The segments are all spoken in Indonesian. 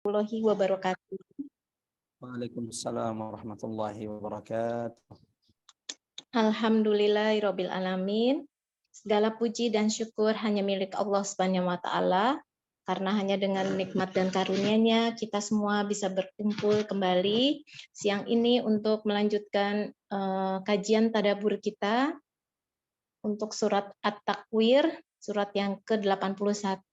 Warahmatullahi wabarakatuh. Waalaikumsalam warahmatullahi wabarakatuh. Alhamdulillahirabbil alamin. Segala puji dan syukur hanya milik Allah Subhanahu wa taala, karena hanya dengan nikmat dan karunia-Nya kita semua bisa berkumpul kembali siang ini untuk melanjutkan kajian tadabbur kita untuk surat At-Takwir, surat yang ke-81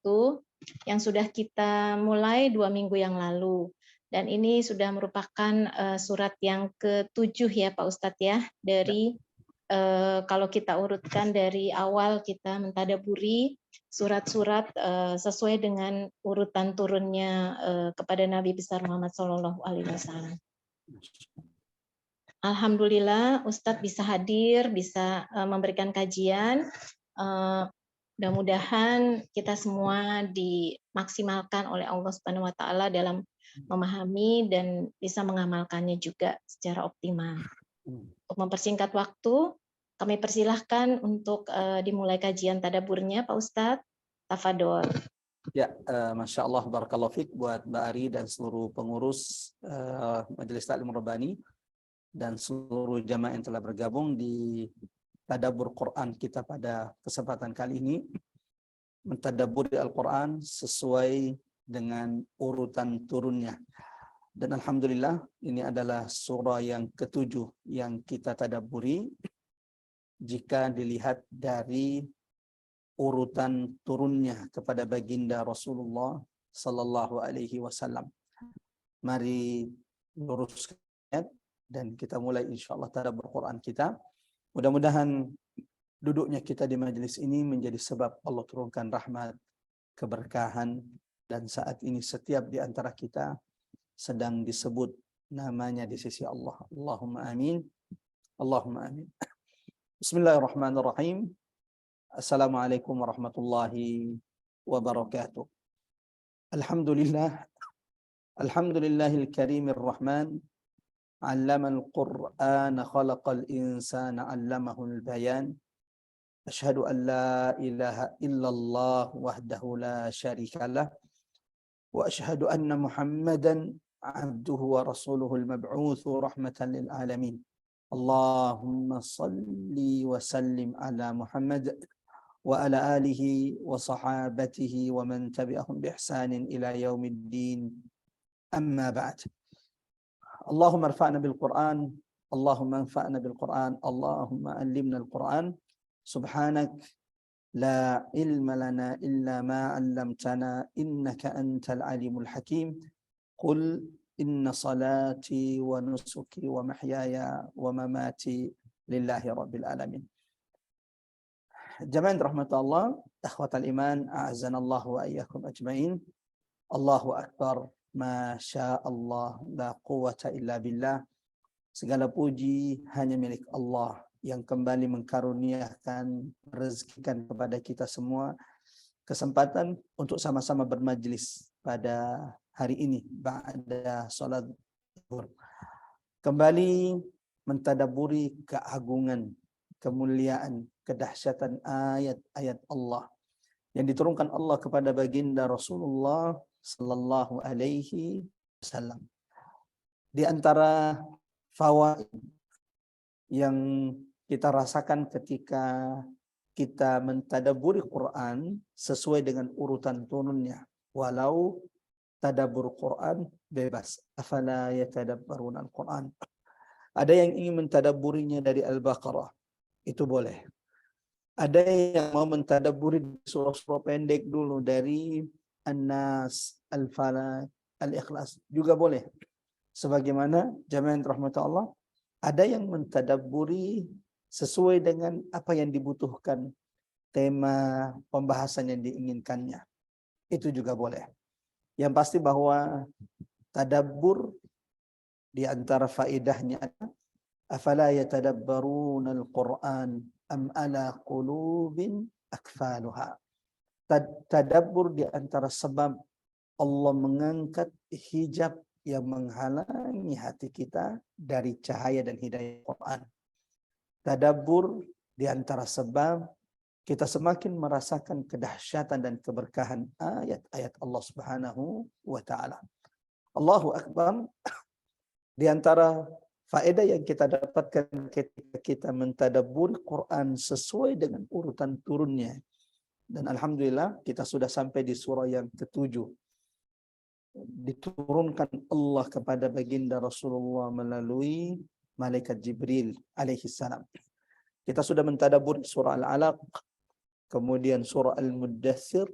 yang sudah kita mulai 2 minggu yang lalu. Dan ini sudah merupakan surat yang ke-7 ya Pak Ustadz ya, dari kalau kita urutkan dari awal kita mentadaburi surat-surat sesuai dengan urutan turunnya kepada Nabi besar Muhammad SAW. Alhamdulillah Ustadz bisa hadir, bisa memberikan kajian. Mudah-mudahan kita semua dimaksimalkan oleh Allah Subhanahu wa taala dalam memahami dan bisa mengamalkannya juga secara optimal. Untuk mempersingkat waktu, kami persilahkan untuk dimulai kajian tadabburnya Pak Ustadz. Tafadol. Ya, Masya Allah, barakallahu fiik buat Mbak Ari dan seluruh pengurus Majelis Taklim Rabbani dan seluruh jamaah yang telah bergabung di tadabbur Quran kita pada kesempatan kali ini. Mentadabburi Al-Quran sesuai dengan urutan turunnya. Dan alhamdulillah ini adalah surah yang ke-7 yang kita tadabburi jika dilihat dari urutan turunnya kepada baginda Rasulullah sallallahu alaihi wasallam. Mari luruskan dan kita mulai insyaallah tadabbur Quran kita. Mudah-mudahan duduknya kita di majelis ini menjadi sebab Allah turunkan rahmat, keberkahan, dan saat ini setiap di antara kita sedang disebut namanya di sisi Allah. Allahumma amin. Allahumma amin. Bismillahirrahmanirrahim. Assalamualaikum warahmatullahi wabarakatuh. Alhamdulillah. Alhamdulillahil karimir rahman. Allamal Qur'an khalaqal insana 'allamahul bayan. Asyhadu an la ilaha illallah wahdahu la syarikalah wa asyhadu anna Muhammadan 'abduhu wa rasuluhul mab'utsu rahmatan lil alamin. Allahumma salli wa sallim ala Muhammad wa ala alihi wa sahabatihi wa man tabi'ahum bi ihsanin ila yaumiddin. Amma ba'd. Allahumma arfa'na bil Qur'an, Allahumma anfa'na bil Qur'an, Allahumma allimna al Qur'an. Subhanak la ilma lana illa ma 'allamtana innaka antal alimul hakim. Qul inna salati wa nusuki wa mahyaya wa mamati lillahi rabbil alamin. Jamaah rahmat Allah, akhwatal iman, a'azzanallahu wa iyyakum ajmain. Allahu akbar, masya Allah, la quwwata illa billah. Segala puji hanya milik Allah yang kembali mengkaruniakan, merezekikan kepada kita semua kesempatan untuk sama-sama bermajlis pada hari ini ba'da salat zuhur. Kembali mentadabburi keagungan, kemuliaan, kedahsyatan ayat-ayat Allah yang diturunkan Allah kepada baginda Rasulullah sallallahu alaihi wasallam. Di antara fawaid yang kita rasakan ketika kita mentadabburi Quran sesuai dengan urutan turunnya, walau tadabbur Quran bebas. Afala yatadabbaruna al-Quran. Ada yang ingin mentadabburinya dari Al-Baqarah, itu boleh. Ada yang mau mentadabburi surah-surah pendek dulu dari An-Nas, Al-Falaq, Al-Ikhlas, juga boleh. Sebagaimana jamaah rahmat Allah, ada yang mentadabburi sesuai dengan apa yang dibutuhkan, tema pembahasan yang diinginkannya. Itu juga boleh. Yang pasti bahwa tadabbur di antara faedahnya, afala yatadabbaruna al-Quran am ala qulubin akfaluha. Tadabbur di antara sebab Allah mengangkat hijab yang menghalangi hati kita dari cahaya dan hidayah Quran. Tadabbur di antara sebab kita semakin merasakan kedahsyatan dan keberkahan ayat-ayat Allah Subhanahu wa taala. Allahu Akbar. Di antara faedah yang kita dapatkan ketika kita mentadabbur Quran sesuai dengan urutan turunnya. Dan alhamdulillah kita sudah sampai di surah yang ketujuh. Diturunkan Allah kepada baginda Rasulullah melalui malaikat Jibril alaihi salam. Kita sudah mentadabbur surah Al-Alaq, kemudian surah Al-Muddathir,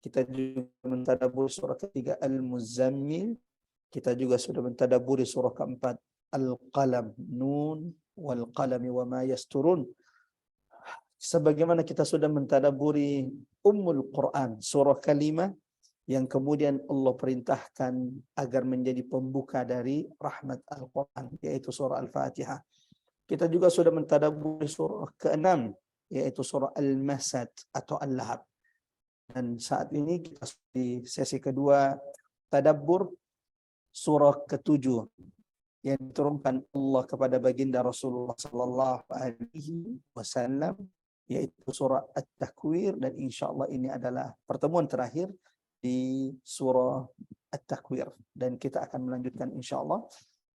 kita juga mentadabbur surah ketiga Al-Muzammil, kita juga sudah mentadabburi surah keempat Al-Qalam, Nun wal qalami wa ma yasturun. Sebagaimana kita sudah mentadabburi Ummul Quran, surah kelima yang kemudian Allah perintahkan agar menjadi pembuka dari rahmat Al-Quran, yaitu surah Al-Fatihah. Kita juga sudah mentadabburi surah ke-6, yaitu surah Al-Masad atau Al-Lahab. Dan saat ini kita di sesi kedua tadabbur surah ke-7 yang diturunkan Allah kepada baginda Rasulullah sallallahu alaihi wasallam, yaitu surah At-Takwir, dan insyaallah ini adalah pertemuan terakhir di surah At-Takwir, dan kita akan melanjutkan insyaallah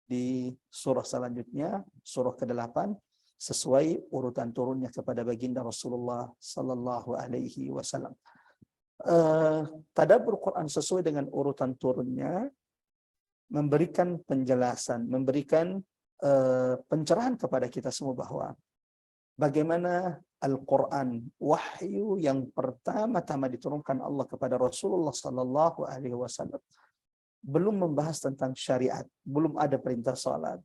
di surah selanjutnya, surah ke-8, sesuai urutan turunnya kepada baginda Rasulullah sallallahu alaihi wasallam. Tadabbur Quran sesuai dengan urutan turunnya memberikan penjelasan, memberikan pencerahan kepada kita semua bahwa bagaimana Al-Quran, wahyu yang pertama-tama diturunkan Allah kepada Rasulullah sallallahu alaihi wasallam, belum membahas tentang syariat, belum ada perintah salat,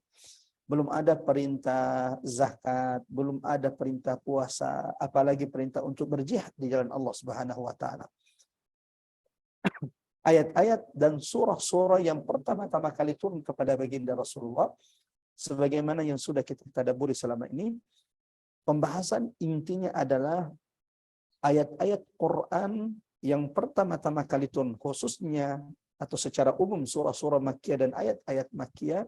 belum ada perintah zakat, belum ada perintah puasa, apalagi perintah untuk berjihad di jalan Allah Subhanahu wa taala. Ayat-ayat dan surah-surah yang pertama-tama kali turun kepada baginda Rasulullah, sebagaimana yang sudah kita tadabburi selama ini, pembahasan intinya adalah ayat-ayat Quran yang pertama-tama kali turun, khususnya atau secara umum surah-surah Makkiyah dan ayat-ayat Makkiyah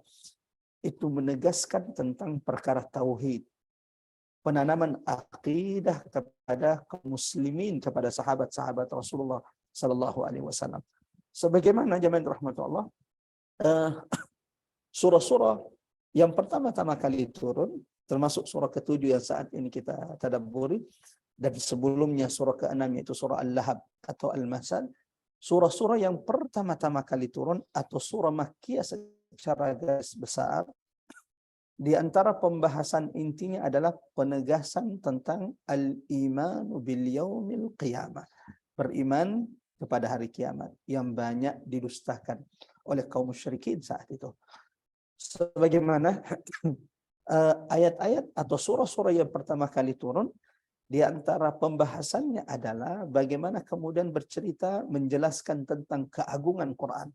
itu menegaskan tentang perkara tauhid, penanaman akidah kepada kaum muslimin, kepada sahabat-sahabat Rasulullah sallallahu alaihi wasallam. Sebagaimana jemaah rahmatullah, surah-surah yang pertama-tama kali turun, termasuk surah ke-7 yang saat ini kita tadabburi, dan sebelumnya surah ke-6 yaitu surah Al-Lahab atau Al-Masad, surah-surah yang pertama-tama kali turun atau surah Makkiyah secara garis besar, di antara pembahasan intinya adalah penegasan tentang al-imanu bil yaumil qiyamah, beriman kepada hari kiamat yang banyak didustakan oleh kaum musyrikin saat itu. Sebagaimana ayat-ayat atau surah-surah yang pertama kali turun, di antara pembahasannya adalah bagaimana kemudian bercerita menjelaskan tentang keagungan Quran,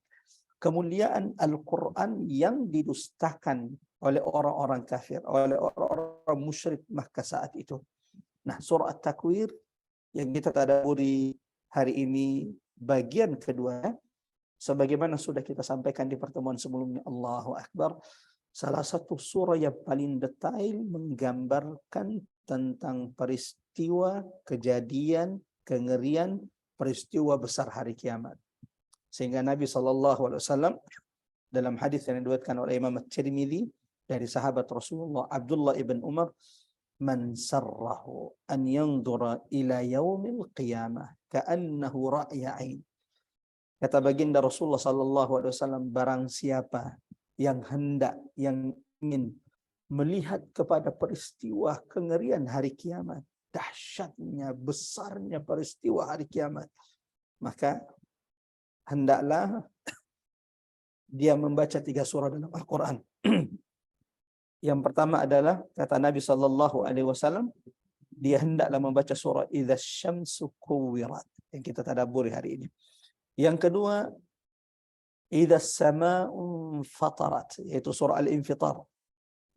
kemuliaan Al-Quran yang didustakan oleh orang-orang kafir, oleh orang-orang musyrik Makkah saat itu. Nah, surah At-Takwir yang kita tadabburi hari ini bagian kedua, sebagaimana sudah kita sampaikan di pertemuan sebelumnya, Allahu Akbar, salah satu surah yang paling detail menggambarkan tentang peristiwa, kejadian, kengerian, peristiwa besar hari kiamat. Sehingga Nabi SAW dalam hadis yang diriwayatkan oleh Imam At-Tirmidzi dari sahabat Rasulullah Abdullah ibn Umar, man sarrahu an yanzura ila yaumil qiyamah ka'annahu ra'ya ain. Kata baginda Rasulullah SAW, barang siapa yang hendak, yang ingin melihat kepada peristiwa kengerian hari kiamat, dahsyatnya, besarnya peristiwa hari kiamat, maka hendaklah dia membaca 3 surah dalam Al-Quran. Yang pertama adalah kata Nabi SAW, dia hendaklah membaca surah Idza Syamsu Kuwirat yang kita tadabburi hari ini. Yang kedua, Idza Samaa'u Fatarat, yaitu surah Al-Infitar.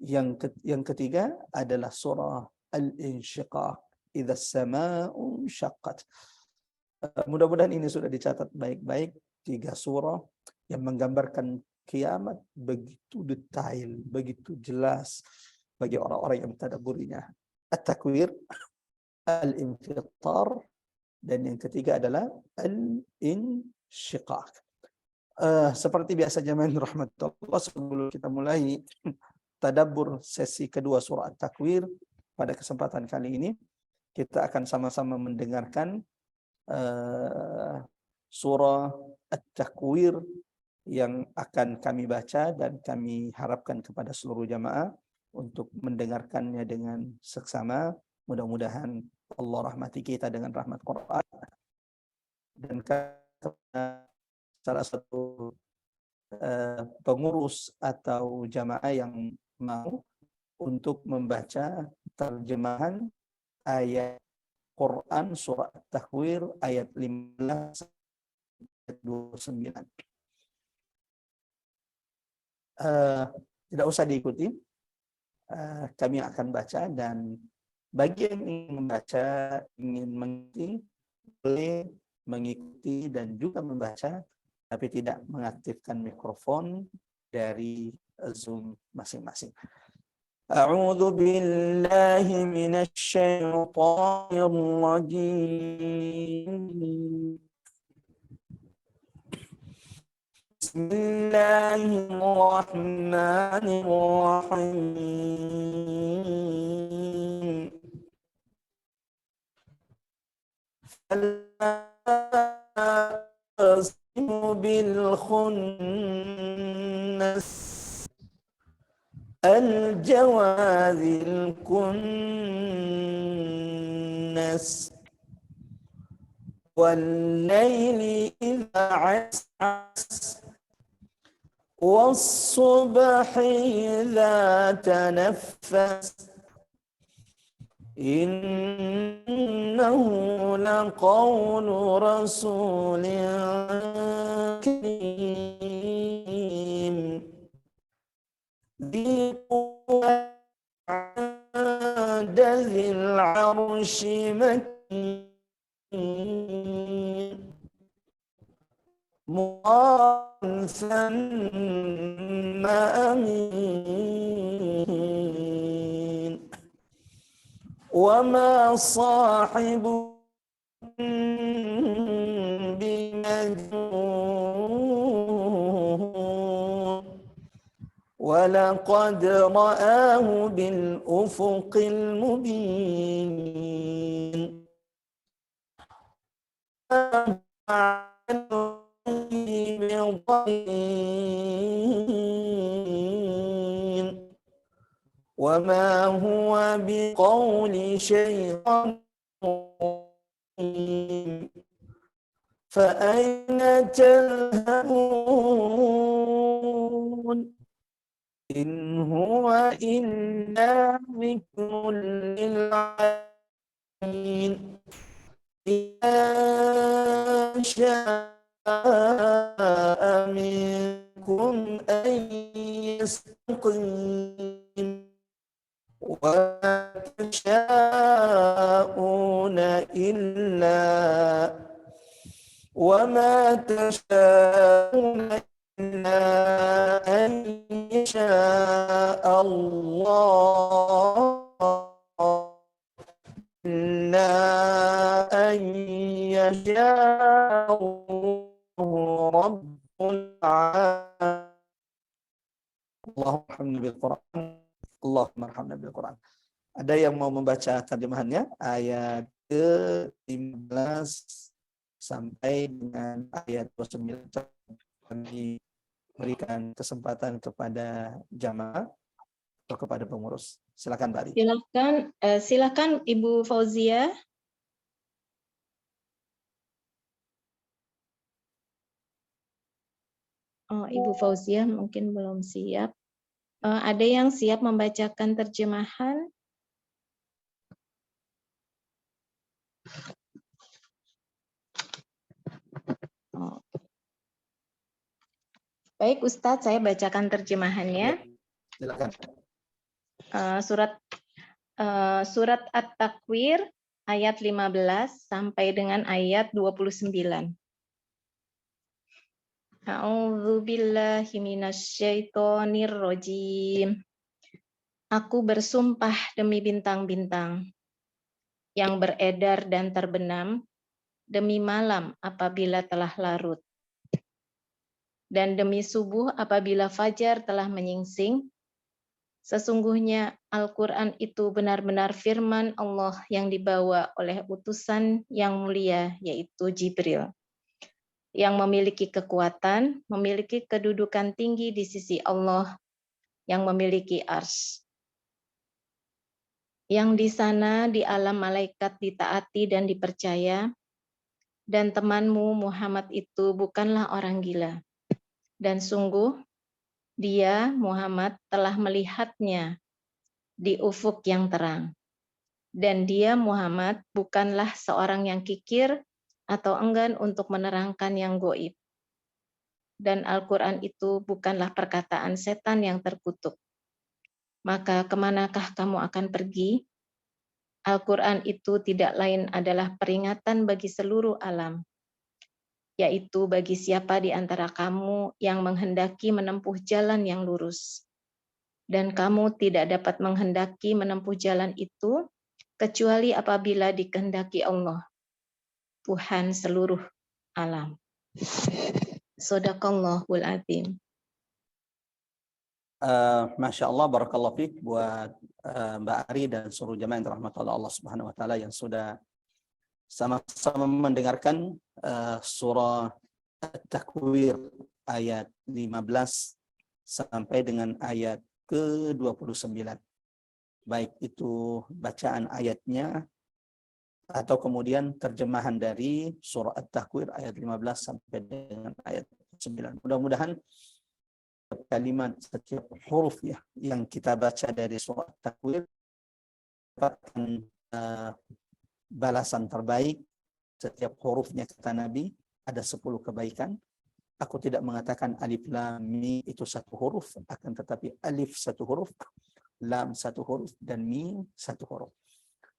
Yang ketiga adalah surah Al-Insyiqaq, Idza Samaa'u Syaqqat. Mudah-mudahan ini sudah dicatat baik-baik, 3 surah yang menggambarkan kiamat begitu detail, begitu jelas bagi orang-orang yang mentadabburinya. At-Takwir, Al-Infitar, dan yang ketiga adalah Al-Insyiqaq. Seperti biasa jamaah rahmatullah, sebelum kita mulai tadabbur sesi kedua surah At-Takwir, pada kesempatan kali ini kita akan sama-sama mendengarkan surah At-Takwir yang akan kami baca, dan kami harapkan kepada seluruh jamaah untuk mendengarkannya dengan seksama. Mudah-mudahan Allah rahmati kita dengan rahmat Quran, dan salah satu pengurus atau jamaah yang mau untuk membaca terjemahan ayat Quran surah At-Takwir ayat 15 ayat 29. Tidak usah diikuti, kami akan baca, dan bagi yang ingin membaca, ingin mengikuti, boleh mengikuti dan juga membaca, tapi tidak mengaktifkan mikrofon dari Zoom masing-masing. A'udzu billahi minasy syaithanir rajim. Bismillahirrahmanirrahim. Fal bil khunnas al-jawadil kunnas wal-laili idza as'as was-subhi idza tanaffas innahu laqawlu rasulin karim ذي قوة عند ذي العرش مكين مطاع ثم أمين وما صاحبكم بمجنون ولقد رآه بالأفق المبين وما هو بقول شيطان فأين تذهبون إن هو إلا ذكر للعالمين إذا شاء منكم أن يستقيم وما تشاءون إلا أن يشاء الله إلا أن يشاء رب العالمين. Allahumma bil Quran. Allahumma arhamna bil Quran. Ada yang mau membaca terjemahannya ayat ke-15 sampai dengan ayat 29. Kami berikan kesempatan kepada jamaah atau kepada pengurus. Silakan Mbak Ari. Silakan Ibu Fauzia. Oh, Ibu Fauzia mungkin belum siap. Ada yang siap membacakan terjemahan? Oh. Baik Ustadz, saya bacakan terjemahannya. Silakan. Surat At-Takwir ayat 15 sampai dengan ayat 29. A'udzu billahi minasyaitonir rajim. Aku bersumpah demi bintang-bintang yang beredar dan terbenam, demi malam apabila telah larut. Dan demi subuh apabila fajar telah menyingsing, sesungguhnya Al-Quran itu benar-benar firman Allah yang dibawa oleh utusan yang mulia, yaitu Jibril, yang memiliki kekuatan, memiliki kedudukan tinggi di sisi Allah, yang memiliki arsy. Yang di sana di alam malaikat ditaati dan dipercaya, dan temanmu Muhammad itu bukanlah orang gila. Dan sungguh, dia Muhammad telah melihatnya di ufuk yang terang. Dan dia Muhammad bukanlah seorang yang kikir atau enggan untuk menerangkan yang goib. Dan Al-Quran itu bukanlah perkataan setan yang terkutuk. Maka kemanakah kamu akan pergi? Al-Quran itu tidak lain adalah peringatan bagi seluruh alam, yaitu bagi siapa di antara kamu yang menghendaki menempuh jalan yang lurus. Dan kamu tidak dapat menghendaki menempuh jalan itu, kecuali apabila dikehendaki Allah, Tuhan seluruh alam. Shadaqallahul Adzim. Masya Allah, barakallahu fiik buat Mbak Ari dan seluruh jamaah yang dirahmati oleh Allah Subhanahu wa taala yang sudah sama-sama mendengarkan surah At-Takwir ayat 15 sampai dengan ayat ke-29. Baik itu bacaan ayatnya atau kemudian terjemahan dari surah At-Takwir ayat 15 sampai dengan ayat 9. Mudah-mudahan kalimat, setiap huruf ya yang kita baca dari surah At-Takwir dapatkan balasan terbaik. Setiap hurufnya kata Nabi ada 10 kebaikan. Aku tidak mengatakan alif lam mim itu satu huruf, akan tetapi alif satu huruf, lam satu huruf, dan mim satu huruf.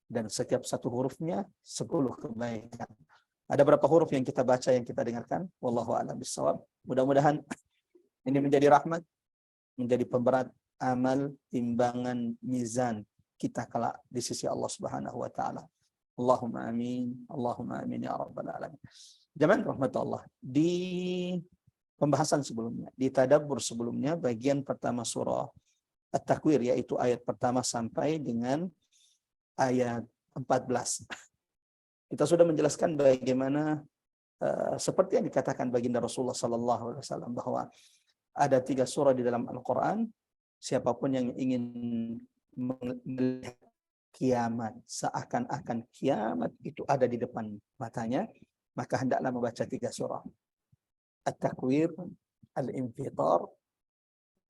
Dan setiap satu hurufnya 10 kebaikan. Ada berapa huruf yang kita baca, yang kita dengarkan? Wallahu a'lam bishawab. Mudah-mudahan ini menjadi rahmat, menjadi pemberat amal, timbangan, mizan kita kelak di sisi Allah Subhanahu wa taala. Allahumma amin, Allahumma amin ya rabbal alamin. Jamaah rahmat Allah, di pembahasan sebelumnya, di tadabbur sebelumnya, bagian pertama surah At-Takwir, yaitu ayat pertama sampai dengan ayat 14. Kita sudah menjelaskan bagaimana seperti yang dikatakan baginda Rasulullah SAW bahwa ada 3 surah di dalam Al-Quran. Siapapun yang ingin melihat kiamat, seakan-akan kiamat itu ada di depan matanya, maka hendaklah membaca 3 surah. At-Takwir, Al-Infitar,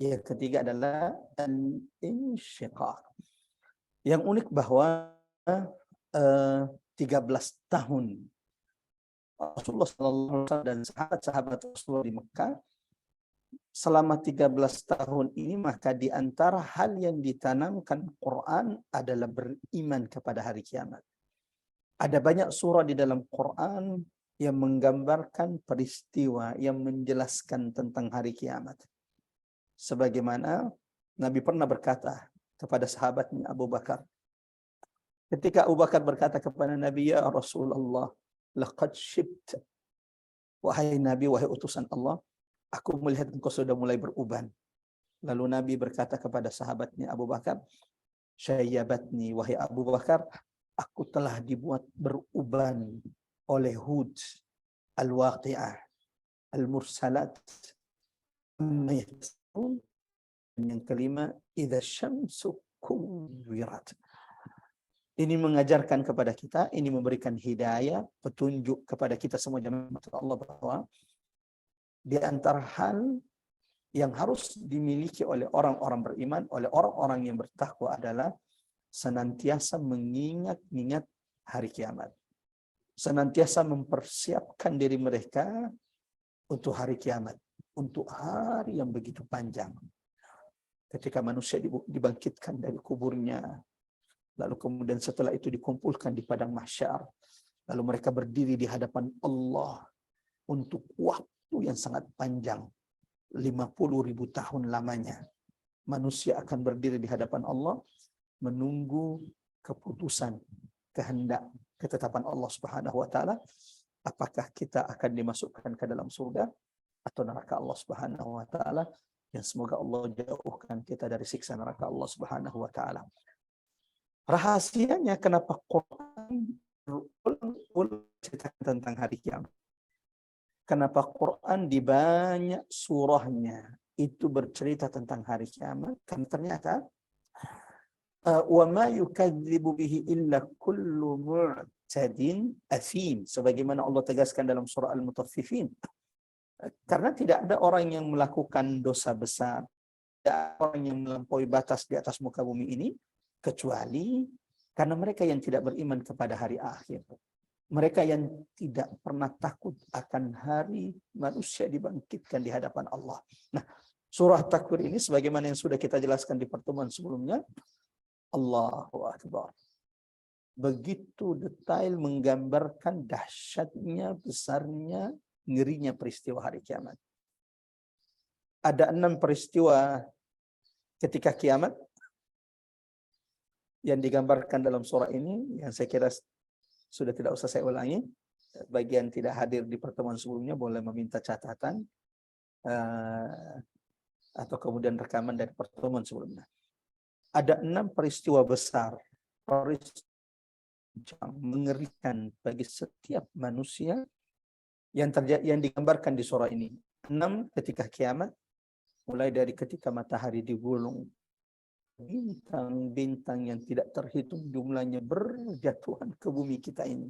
yang ketiga adalah Al-Insyiqaq. Yang unik bahwa 13 tahun Rasulullah SAW dan sahabat-sahabat Rasulullah di Mekah selama 13 tahun ini, maka di antara hal yang ditanamkan Quran adalah beriman kepada hari kiamat. Ada banyak surah di dalam Quran yang menggambarkan peristiwa, yang menjelaskan tentang hari kiamat. Sebagaimana Nabi pernah berkata kepada sahabatnya Abu Bakar, ketika Abu Bakar berkata kepada Nabi, ya Rasulullah, laqad shibta. Wahai Nabi, wahai utusan Allah, aku melihat engkau sudah mulai beruban. Lalu Nabi berkata kepada sahabatnya Abu Bakar, syayyabatni, wahai Abu Bakar, aku telah dibuat beruban oleh Hud, Al-Waqi'ah, Al-Mursalat, yang kelima, idza syamsu kuwirat. Ini mengajarkan kepada kita, ini memberikan hidayah, petunjuk kepada kita semua jemaah Allah bahwa di antara hal yang harus dimiliki oleh orang-orang beriman, oleh orang-orang yang bertakwa adalah senantiasa mengingat-ingat hari kiamat. Senantiasa mempersiapkan diri mereka untuk hari kiamat, untuk hari yang begitu panjang. Ketika manusia dibangkitkan dari kuburnya, lalu kemudian setelah itu dikumpulkan di padang mahsyar, lalu mereka berdiri di hadapan Allah untuk waktu yang sangat panjang, 50.000 tahun lamanya. Manusia akan berdiri di hadapan Allah menunggu keputusan, kehendak, ketetapan Allah Subhanahu wa taala, apakah kita akan dimasukkan ke dalam surga atau neraka Allah Subhanahu wa taala, yang semoga Allah jauhkan kita dari siksa neraka Allah Subhanahu wa taala. Rahasianya kenapa Quran berulang-ulang ceritakan tentang hari kiamat? Kenapa Quran di banyak surahnya itu bercerita tentang hari kiamat? Karena ternyata wa ma yukadzibu bihi illa kullu mu'tadin athim, sebagaimana Allah tegaskan dalam surah Al-Mutaffifin. Karena tidak ada orang yang melakukan dosa besar, tidak ada orang yang melampaui batas di atas muka bumi ini, kecuali karena mereka yang tidak beriman kepada hari akhir. Mereka yang tidak pernah takut akan hari manusia dibangkitkan di hadapan Allah. Nah, surah Takwir ini sebagaimana yang sudah kita jelaskan di pertemuan sebelumnya, Allahu Akbar, begitu detail menggambarkan dahsyatnya, besarnya, ngerinya peristiwa hari kiamat. Ada 6 peristiwa ketika kiamat yang digambarkan dalam surah ini, yang saya kira sudah tidak usah saya ulangi. Bagi yang tidak hadir di pertemuan sebelumnya boleh meminta catatan atau kemudian rekaman dari pertemuan sebelumnya. Ada 6 peristiwa besar, peristiwa yang mengerikan bagi setiap manusia yang digambarkan di surah ini. 6 ketika kiamat, mulai dari ketika matahari digulung, bintang-bintang yang tidak terhitung jumlahnya berjatuhan ke bumi kita ini.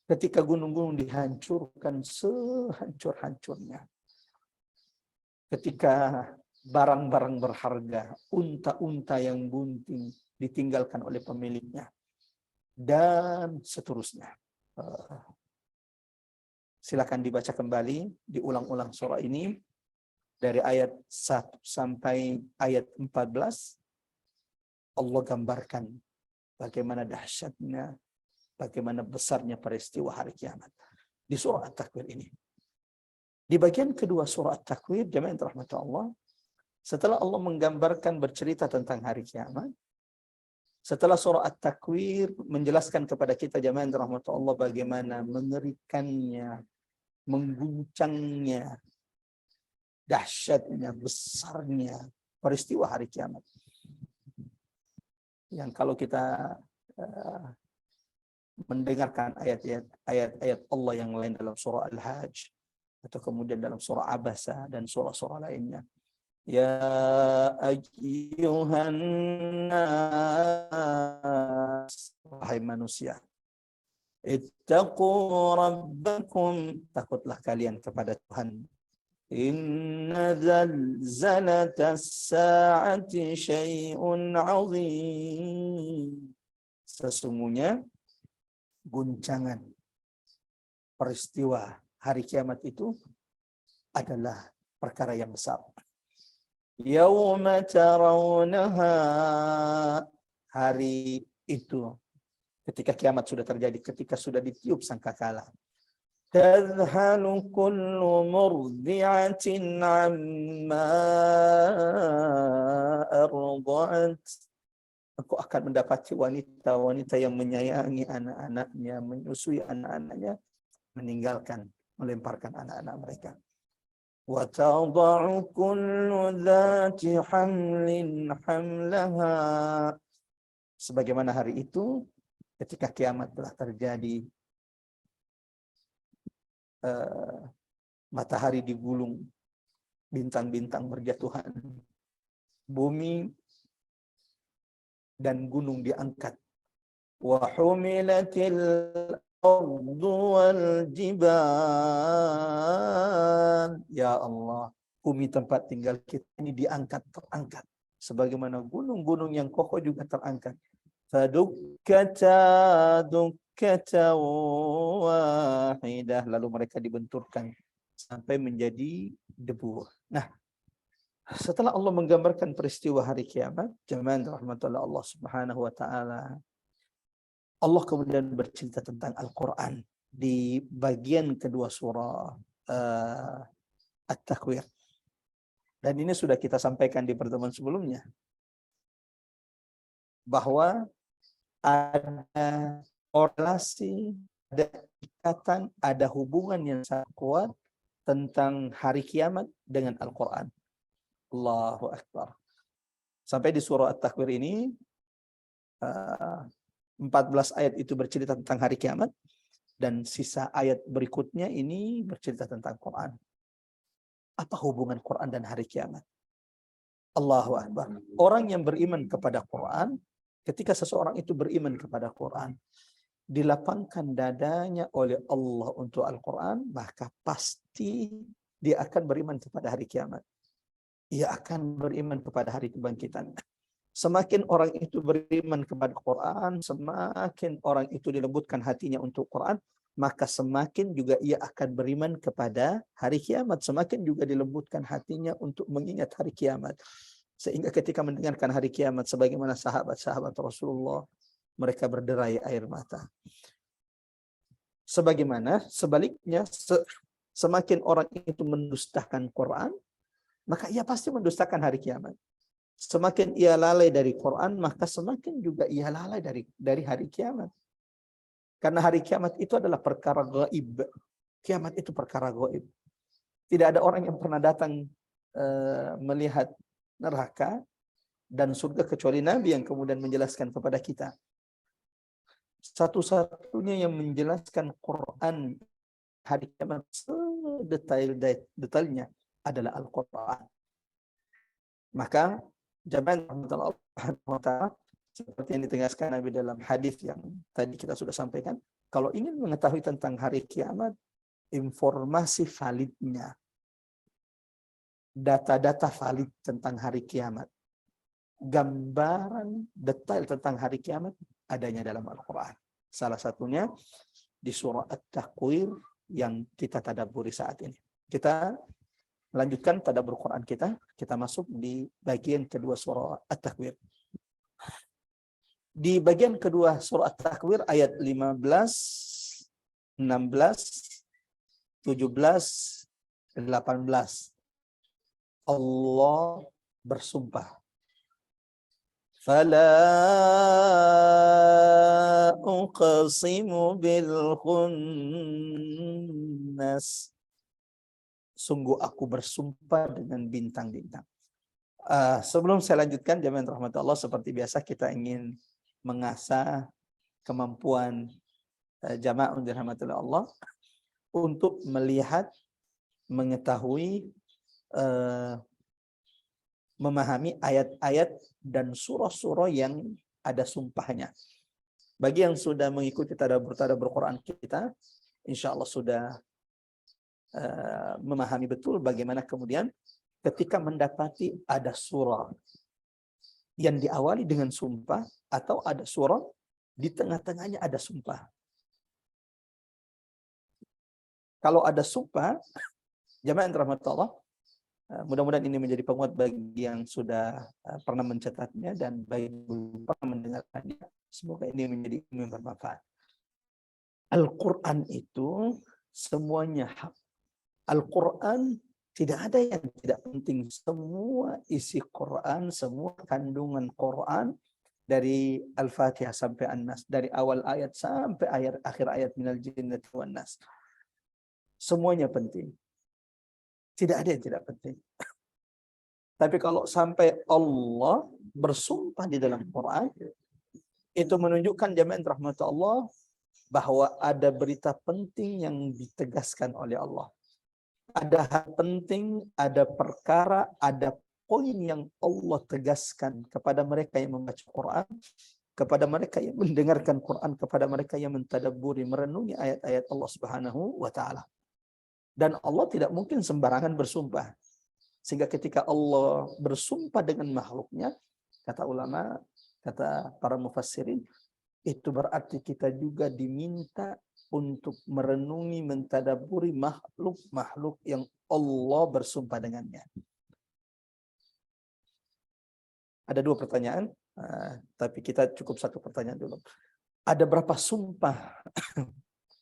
Ketika gunung-gunung dihancurkan sehancur-hancurnya. Ketika barang-barang berharga, unta-unta yang bunting ditinggalkan oleh pemiliknya. Dan seterusnya. Silakan dibaca kembali, diulang-ulang surah ini dari ayat 1 sampai ayat 14. Allah gambarkan bagaimana dahsyatnya, bagaimana besarnya peristiwa hari kiamat di surah At-Takwir ini. Di bagian kedua surah At-Takwir, jemaah rahmat Allah, setelah Allah menggambarkan bercerita tentang hari kiamat, setelah surah At-Takwir menjelaskan kepada kita jemaah rahmat Allah bagaimana mengerikannya, mengguncangnya, dahsyatnya, besarnya peristiwa hari kiamat. Yang kalau kita mendengarkan ayat-ayat Allah yang lain dalam surah Al-Hajj atau kemudian dalam surah Abasa dan surah-surah lainnya, ya ayyuhan nas, wahai manusia, ittaqu rabbakum, takutlah kalian kepada Tuhan. Inna zalzalatas sa'ati syai'un 'azim. Sesungguhnya guncangan peristiwa hari kiamat itu adalah perkara yang besar. Yauma tarawunaha, hari itu ketika kiamat sudah terjadi, ketika sudah ditiup sangkakala. Tadhalu kullu murdi'atin amma arda'at. Aku akan mendapati wanita-wanita yang menyayangi anak-anaknya, menyusui anak-anaknya, meninggalkan, melemparkan anak-anak mereka. Wa tada'u kullu dhati hamlin hamlaha. Sebagaimana hari itu, ketika kiamat telah terjadi, matahari digulung, bintang-bintang berjatuhan, bumi dan gunung diangkat. Wa humilatil ardu wal jibal. Ya Allah, bumi tempat tinggal kita ini diangkat, terangkat. Sebagaimana gunung-gunung yang kokoh juga terangkat. Fadukkata dukkata wahidah. Lalu mereka dibenturkan sampai menjadi debu. Nah, setelah Allah menggambarkan peristiwa hari kiamat, jemaah rahmatullah Allah Subhanahu wa taala, Allah kemudian bercerita tentang Al-Qur'an di bagian kedua surah At-Takwir. Dan ini sudah kita sampaikan di pertemuan sebelumnya, bahwa ada korelasi, ada ikatan, ada hubungan yang sangat kuat tentang hari kiamat dengan Al-Quran. Allahu Akbar. Sampai di surah At-Takwir ini 14 ayat itu bercerita tentang hari kiamat, dan sisa ayat berikutnya ini bercerita tentang Quran. Apa hubungan Quran dan hari kiamat? Allahu Akbar. Orang yang beriman kepada Quran, ketika seseorang itu beriman kepada Quran, dilapangkan dadanya oleh Allah untuk Al-Quran, maka pasti dia akan beriman kepada hari kiamat. Ia akan beriman kepada hari kebangkitan. Semakin orang itu beriman kepada Quran, semakin orang itu dilembutkan hatinya untuk Quran, maka semakin juga ia akan beriman kepada hari kiamat. Semakin juga dilembutkan hatinya untuk mengingat hari kiamat. Sehingga ketika mendengarkan hari kiamat, sebagaimana sahabat-sahabat Rasulullah, mereka berderai air mata. Sebagaimana sebaliknya, semakin orang itu mendustakan Quran, maka ia pasti mendustakan hari kiamat. Semakin ia lalai dari Quran, maka semakin juga ia lalai dari hari kiamat. Karena hari kiamat itu adalah perkara gaib. Kiamat itu perkara gaib. Tidak ada orang yang pernah datang melihat neraka dan surga kecuali Nabi yang kemudian menjelaskan kepada kita. Satu-satunya yang menjelaskan Quran hari kiamat sedetail-detailnya adalah Al-Quran. Maka jamaah Allah Subhanahu wa ta'ala, seperti yang ditegaskan Nabi dalam hadis yang tadi kita sudah sampaikan, kalau ingin mengetahui tentang hari kiamat, informasi validnya, data-data valid tentang hari kiamat, gambaran detail tentang hari kiamat adanya dalam Al-Quran. Salah satunya di surah At-Takwir yang kita tadabburi saat ini. Kita lanjutkan tadabbur Quran kita masuk di bagian kedua surah At-Takwir. Di bagian kedua surah At-Takwir ayat 15, 16, 17, 18. Allah bersumpah. Fala uqsimu bil khunnas. Sungguh aku bersumpah dengan bintang-bintang. Sebelum saya lanjutkan, jamaah rahmat Allah, seperti biasa kita ingin mengasah kemampuan jamaah dirahmati Allah untuk melihat, mengetahui, memahami ayat-ayat dan surah-surah yang ada sumpahnya. Bagi yang sudah mengikuti tadabbur Quran kita, insya Allah sudah memahami betul bagaimana kemudian ketika mendapati ada surah yang diawali dengan sumpah atau ada surah di tengah-tengahnya ada sumpah. Kalau ada sumpah, jamaah yang dirahmati Allah, mudah-mudahan ini menjadi penguat bagi yang sudah pernah mencatatnya dan bagi yang belum pernah mendengarkannya, semoga ini menjadi ilmu yang bermanfaat. Al-Quran itu semuanya hak. Al-Quran tidak ada yang tidak penting. Semua isi Quran, semua kandungan Quran, dari Al-Fatihah sampai An-Nas, dari awal ayat sampai akhir ayat minal jinnati wan nas, semuanya penting. Tidak ada yang tidak penting. Tapi kalau sampai Allah bersumpah di dalam Quran, itu menunjukkan jamaah rahmat Allah bahwa ada berita penting yang ditegaskan oleh Allah. Ada hal penting, ada perkara, ada poin yang Allah tegaskan kepada mereka yang membaca Quran, kepada mereka yang mendengarkan Quran, kepada mereka yang mentadabburi, merenungi ayat-ayat Allah Subhanahu wa ta'ala. Dan Allah tidak mungkin sembarangan bersumpah. Sehingga ketika Allah bersumpah dengan makhluknya, kata ulama, kata para mufassirin, itu berarti kita juga diminta untuk merenungi, mentadabburi makhluk-makhluk yang Allah bersumpah dengannya. Ada dua pertanyaan, tapi kita cukup satu pertanyaan dulu. Ada berapa sumpah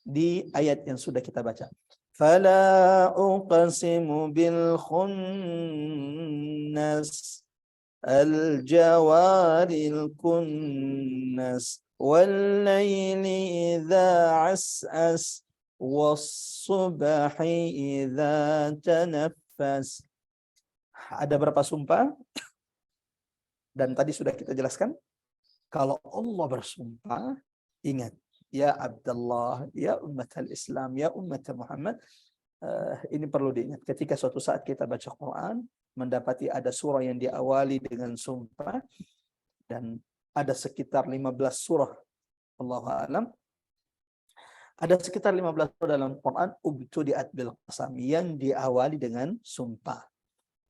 di ayat yang sudah kita baca? Fala uqsimu bil khunnas al-jawaril kunnas wal laili idza as'as was-subhi idza tanaffas. Ada berapa sumpah? Dan tadi sudah kita jelaskan, kalau Allah bersumpah, ingat, ya Abdullah, ya umat al-Islam, ya umat Muhammad, ini perlu diingat. Ketika suatu saat kita baca Quran, mendapati ada surah yang diawali dengan sumpah, dan ada sekitar 15 surah, Allahu a'lam, ada sekitar 15 surah dalam Quran, ubtudiat bil qasam, yang diawali dengan sumpah.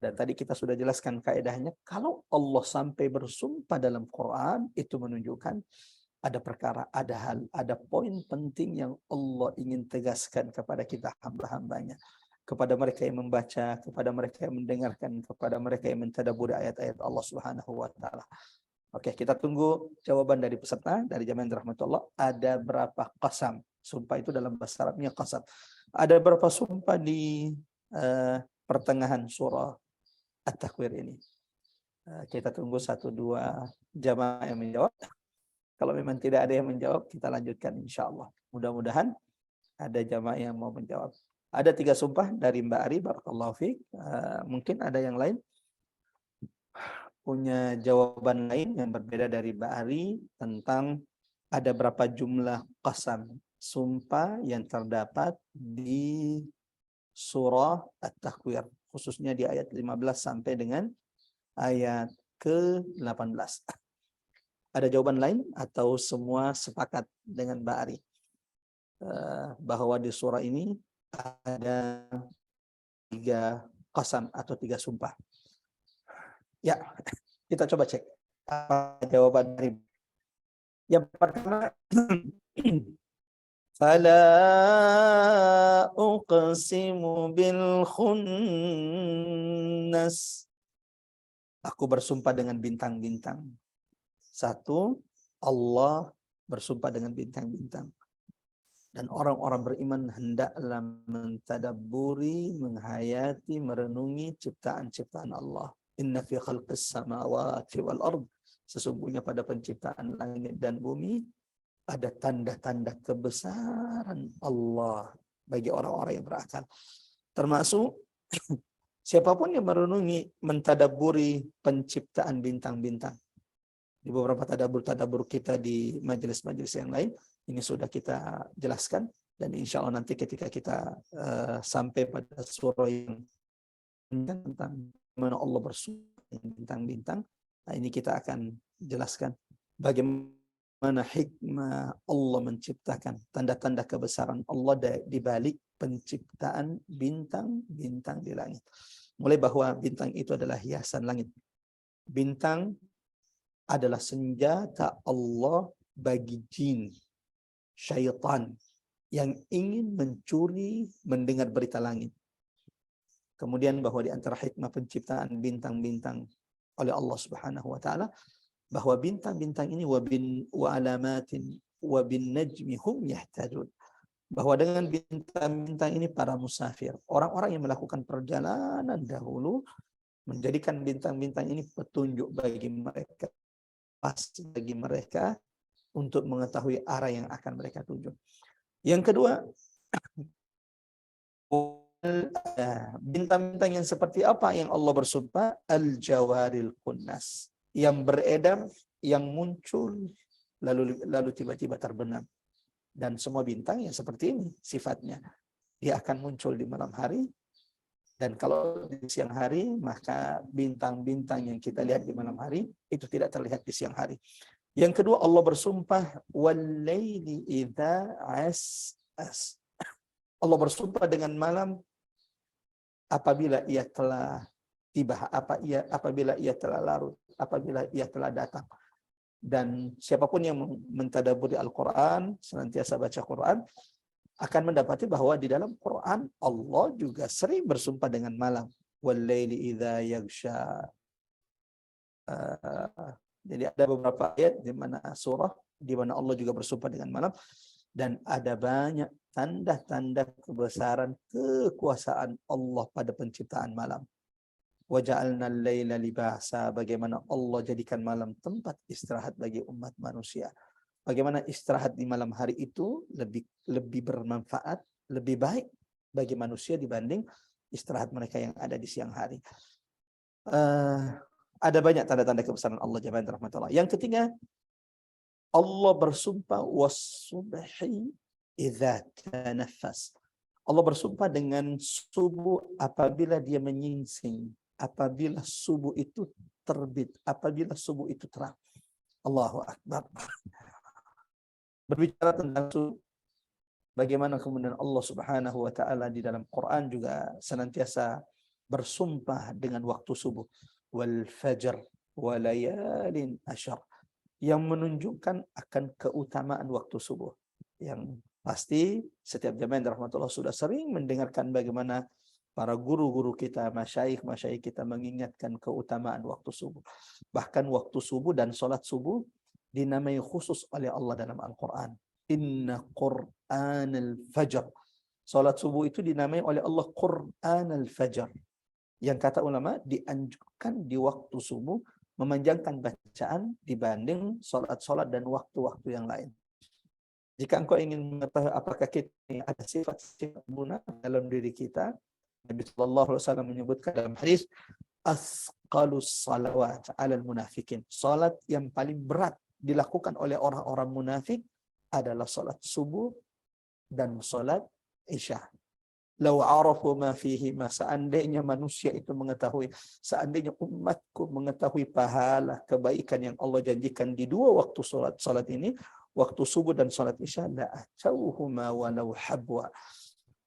Dan tadi kita sudah jelaskan kaedahnya, kalau Allah sampai bersumpah dalam Quran, itu menunjukkan ada perkara, ada hal, ada poin penting yang Allah ingin tegaskan kepada kita hamba-hambanya. Kepada mereka yang membaca, kepada mereka yang mendengarkan, kepada mereka yang mentadabburi ayat-ayat Allah Subhanahu wa taala. Oke, kita tunggu jawaban dari peserta, dari jamaah yang dirahmati Allah. Ada berapa qasam? Sumpah itu dalam bahasa Arabnya qasam. Ada berapa sumpah di pertengahan surah At-Takwir ini? Kita tunggu 1-2 jamaah yang menjawab. Kalau memang tidak ada yang menjawab, kita lanjutkan insyaallah. Mudah-mudahan ada jamaah yang mau menjawab. Ada 3 sumpah dari Mbak Ari, barakallahu fiik. Mungkin ada yang lain punya jawaban lain yang berbeda dari Mbak Ari tentang ada berapa jumlah qasam, sumpah yang terdapat di surah At-Takwir, khususnya di ayat 15 sampai dengan ayat ke-18. Ada jawaban lain atau semua sepakat dengan Mbak Ari bahwa di surah ini ada 3 qasam atau 3 sumpah? Ya, kita coba cek apa jawaban dari yang pertama. Fala uqsimu bil khunnas. Aku bersumpah dengan bintang-bintang. 1, Allah bersumpah dengan bintang-bintang. Dan orang-orang beriman hendaklah mentadabburi, menghayati, merenungi ciptaan-ciptaan Allah. Inna fi khalqis samawati wal ard. Sesungguhnya pada penciptaan langit dan bumi ada tanda-tanda kebesaran Allah bagi orang-orang yang berakal. Termasuk siapapun yang merenungi, mentadabburi penciptaan bintang-bintang. Di beberapa tadabbur kita di majelis-majelis yang lain, ini sudah kita jelaskan. Dan insya Allah nanti ketika kita sampai pada surah yang tentang mana Allah bersumpah dengan bintang-bintang, nah ini kita akan jelaskan bagaimana hikmah Allah menciptakan, tanda-tanda kebesaran Allah di balik penciptaan bintang-bintang di langit. Mulai bahwa bintang itu adalah hiasan langit. Bintang adalah senjata Allah bagi jin, syaitan yang ingin mencuri mendengar berita langit. Kemudian bahwa di antara hikmah penciptaan bintang-bintang oleh Allah Subhanahu wa taala, bahwa bintang-bintang ini wa alamatin wa bin najmi hum yahtadun. Bahwa dengan bintang-bintang ini para musafir, orang-orang yang melakukan perjalanan dahulu, menjadikan bintang-bintang ini petunjuk bagi mereka, pas bagi mereka untuk mengetahui arah yang akan mereka tuju. Yang kedua, bintang-bintang yang seperti apa yang Allah bersumpah? Al-jawaril kunnas, yang beredar, yang muncul lalu tiba-tiba terbenam. Dan semua bintang yang seperti ini sifatnya, dia akan muncul di malam hari, dan kalau di siang hari maka bintang-bintang yang kita lihat di malam hari itu tidak terlihat di siang hari. Yang kedua, Allah bersumpah wal-laili idza as'as. Allah bersumpah dengan malam apabila ia telah tiba, apabila ia telah larut, apabila ia telah datang. Dan siapapun yang mentadabburi Al-Quran, senantiasa baca Quran, akan mendapati bahwa di dalam Quran Allah juga sering bersumpah dengan malam. Wal-laili idza yaghsha. Jadi ada beberapa ayat di mana surah di mana Allah juga bersumpah dengan malam, dan ada banyak tanda-tanda kebesaran kekuasaan Allah pada penciptaan malam. Wa ja'alna al-laila libasa, bagaimana Allah jadikan malam tempat istirahat bagi umat manusia. Bagaimana istirahat di malam hari itu lebih bermanfaat lebih baik bagi manusia dibanding istirahat mereka yang ada di siang hari. Ada banyak tanda-tanda kebesaran Allah jalla rahmatullah. Yang ketiga, Allah bersumpah was-subhi idza tanaffas. Allah bersumpah dengan subuh apabila dia menyingsing, apabila subuh itu terbit, apabila subuh itu terang. Allahu Akbar. Berbicara tentang subuh, bagaimana kemudian Allah Subhanahu wa taala di dalam Quran juga senantiasa bersumpah dengan waktu subuh, wal fajr wa layalin asyar, yang menunjukkan akan keutamaan waktu subuh. Yang pasti setiap jamaah yang dirahmati Allah sudah sering mendengarkan bagaimana para guru-guru kita, masyayikh kita mengingatkan keutamaan waktu subuh. Bahkan waktu subuh dan sholat subuh dinamai khusus oleh Allah dalam Al-Quran. Inna Qur'anal Fajr. Sholat subuh itu dinamai oleh Allah Qur'anal Fajr. Yang kata ulama dianjurkan di waktu subuh memanjangkan bacaan dibanding sholat-sholat dan waktu-waktu yang lain. Jika engkau ingin mengetahui apakah kita ada sifat-sifat munafik dalam diri kita, Nabi sallallahu alaihi wasallam menyebutkan dalam hadis, asqalus salawat 'alal munafikin. Salat yang paling berat dilakukan oleh orang-orang munafik adalah salat subuh dan salat isya. Lau arafu ma fihi, seandainya manusia itu mengetahui, seandainya umatku mengetahui pahala kebaikan yang Allah janjikan di dua waktu salat ini, waktu subuh dan salat isya, la atauhuma walau habwa.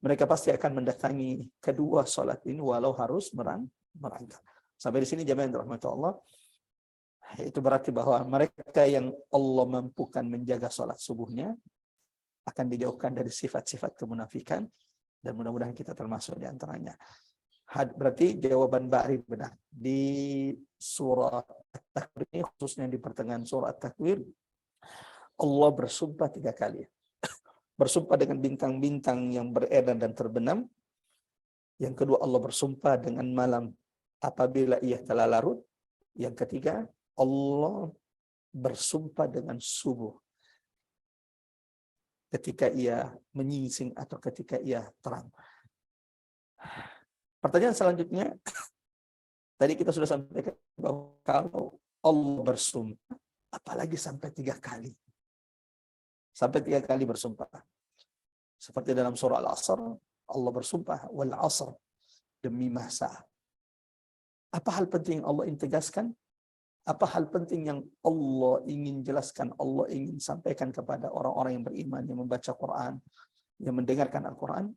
Mereka pasti akan mendatangi kedua salat ini walau harus merangkak. Sampai di sini jemaah yang dirahmati Allah, itu berarti bahwa mereka yang Allah mampukan menjaga salat subuhnya akan dijauhkan dari sifat-sifat kemunafikan, dan mudah-mudahan kita termasuk di antaranya. Berarti jawaban Ba'ri benar. Di surah At-Takwir ini, khususnya di pertengahan surah At-Takwir, Allah bersumpah 3 kali. Bersumpah dengan bintang-bintang yang beredar dan terbenam. Yang kedua, Allah bersumpah dengan malam apabila ia telah larut. Yang ketiga, Allah bersumpah dengan subuh ketika ia menyingsing atau ketika ia terang. Pertanyaan selanjutnya, tadi kita sudah sampaikan bahwa kalau Allah bersumpah, apalagi sampai 3 kali. Sampai 3 kali bersumpah. Seperti dalam surah Al-Asr, Allah bersumpah, wal asr, demi masa. Apa hal penting yang Allah ingin tegaskan? Apa hal penting yang Allah ingin jelaskan, Allah ingin sampaikan kepada orang-orang yang beriman, yang membaca Quran, yang mendengarkan Al-Quran?